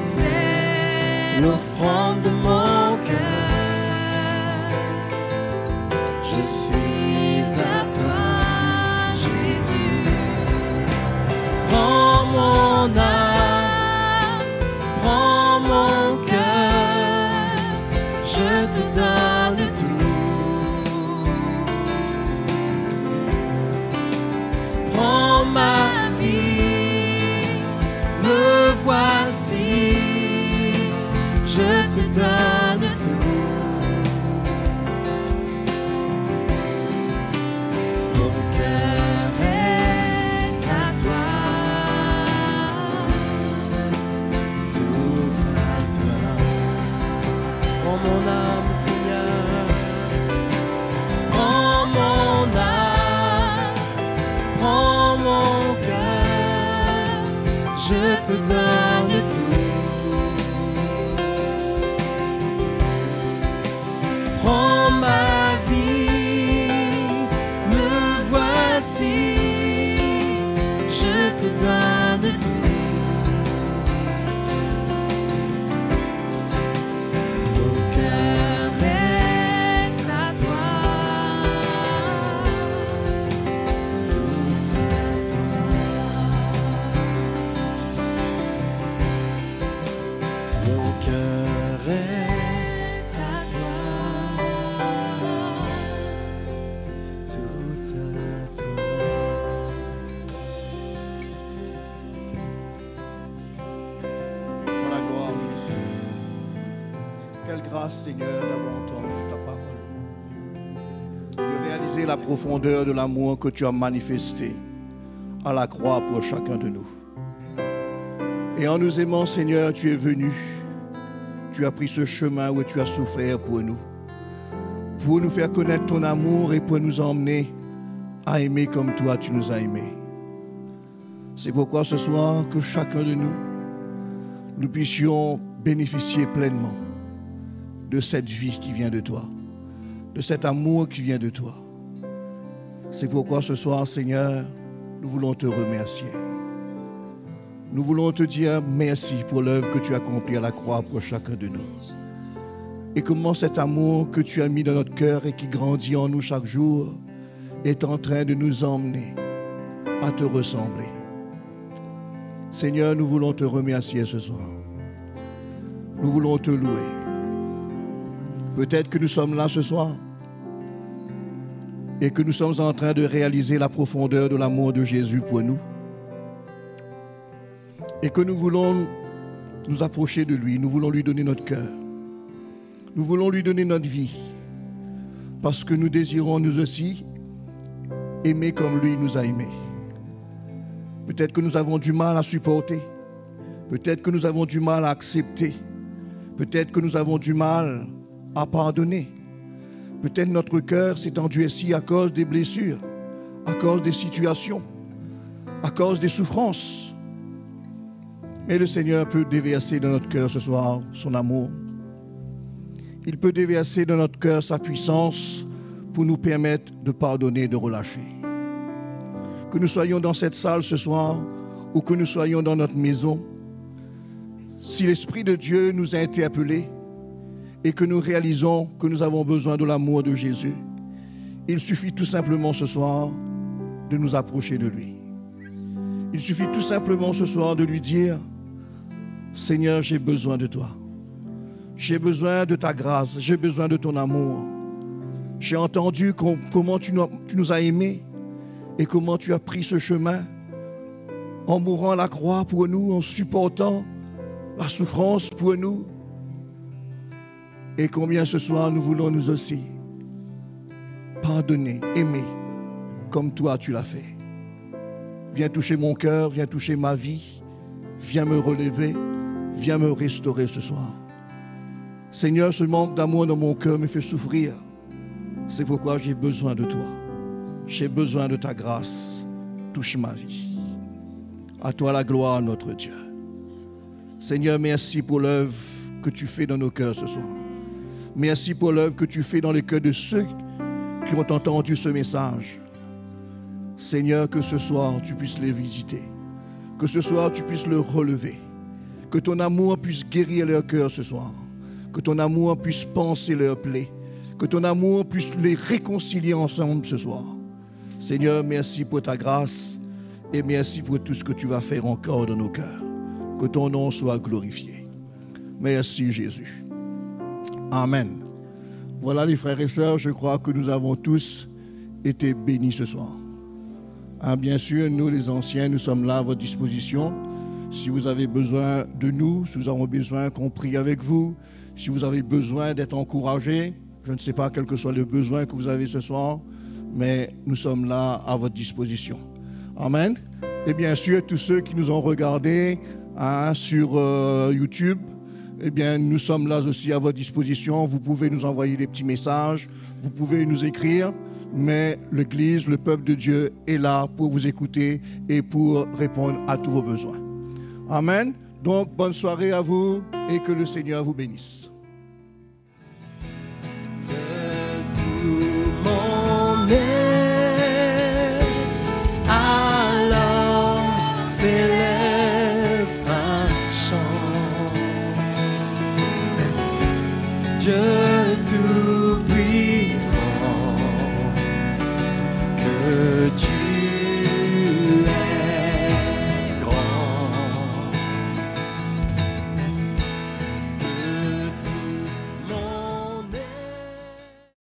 C'est l'offrande de mon cœur. Je suis à toi, Jésus. Prends mon âme, prends mon cœur, je te donne tout. Prends ma vie, me voici, je te donne tout. Mon cœur est à toi, tout est à toi. Prends mon âme, Seigneur, prends mon âme, prends mon cœur, je te donne tout. Prends ma vie, me voici, je te donne tout. Mon cœur est à toi, tout est à toi. Mon cœur est à toi, tout à toi. Dans la gloire de Jésus. Quelle grâce, Seigneur, d'avoir entendu ta parole, de réaliser la profondeur de l'amour que tu as manifesté à la croix pour chacun de nous. Et en nous aimant, Seigneur, tu es venu, tu as pris ce chemin où tu as souffert pour nous faire connaître ton amour et pour nous emmener à aimer comme toi tu nous as aimés. C'est pourquoi ce soir, que chacun de nous puissions bénéficier pleinement de cette vie qui vient de toi, de cet amour qui vient de toi. C'est pourquoi ce soir, Seigneur, nous voulons te remercier. Nous voulons te dire merci pour l'œuvre que tu as accomplie à la croix pour chacun de nous. Et comment cet amour que tu as mis dans notre cœur et qui grandit en nous chaque jour est en train de nous emmener à te ressembler. Seigneur, nous voulons te remercier ce soir. Nous voulons te louer. Peut-être que nous sommes là ce soir et que nous sommes en train de réaliser la profondeur de l'amour de Jésus pour nous. Et que nous voulons nous approcher de lui, nous voulons lui donner notre cœur. Nous voulons lui donner notre vie. Parce que nous désirons nous aussi aimer comme lui nous a aimés. Peut-être que nous avons du mal à supporter. Peut-être que nous avons du mal à accepter. Peut-être que nous avons du mal à pardonner. Peut-être notre cœur s'est endurci à cause des blessures, à cause des situations, à cause des souffrances. Mais le Seigneur peut déverser dans notre cœur ce soir son amour. Il peut déverser dans notre cœur sa puissance pour nous permettre de pardonner et de relâcher. Que nous soyons dans cette salle ce soir ou que nous soyons dans notre maison, si l'Esprit de Dieu nous a interpellés et que nous réalisons que nous avons besoin de l'amour de Jésus, il suffit tout simplement ce soir de nous approcher de lui. Il suffit tout simplement ce soir de lui dire, Seigneur, j'ai besoin de toi. J'ai besoin de ta grâce, j'ai besoin de ton amour. J'ai entendu comment tu nous as aimés et comment tu as pris ce chemin en mourant à la croix pour nous, en supportant la souffrance pour nous. Et combien ce soir nous voulons nous aussi pardonner, aimer comme toi tu l'as fait. Viens toucher mon cœur, viens toucher ma vie, viens me relever, viens me restaurer ce soir. Seigneur, ce manque d'amour dans mon cœur me fait souffrir. C'est pourquoi j'ai besoin de toi. J'ai besoin de ta grâce. Touche ma vie. À toi la gloire, notre Dieu. Seigneur, merci pour l'œuvre que tu fais dans nos cœurs ce soir. Merci pour l'œuvre que tu fais dans les cœurs de ceux qui ont entendu ce message. Seigneur, que ce soir tu puisses les visiter. Que ce soir tu puisses le relever. Que ton amour puisse guérir leur cœur ce soir. Que ton amour puisse panser leurs plaies. Que ton amour puisse les réconcilier ensemble ce soir. Seigneur, merci pour ta grâce et merci pour tout ce que tu vas faire encore dans nos cœurs. Que ton nom soit glorifié. Merci Jésus. Amen. Voilà les frères et sœurs, je crois que nous avons tous été bénis ce soir. Bien sûr, nous les anciens, nous sommes là à votre disposition. Si vous avez besoin de nous, si vous avez besoin qu'on prie avec vous, si vous avez besoin d'être encouragé, je ne sais pas quel que soit le besoin que vous avez ce soir, mais nous sommes là à votre disposition. Amen. Et bien sûr, tous ceux qui nous ont regardés sur YouTube, eh bien, nous sommes là aussi à votre disposition. Vous pouvez nous envoyer des petits messages, vous pouvez nous écrire, mais l'Église, le peuple de Dieu est là pour vous écouter et pour répondre à tous vos besoins. Amen. Donc, bonne soirée à vous et que le Seigneur vous bénisse. Alors s'élève un chant. Dieu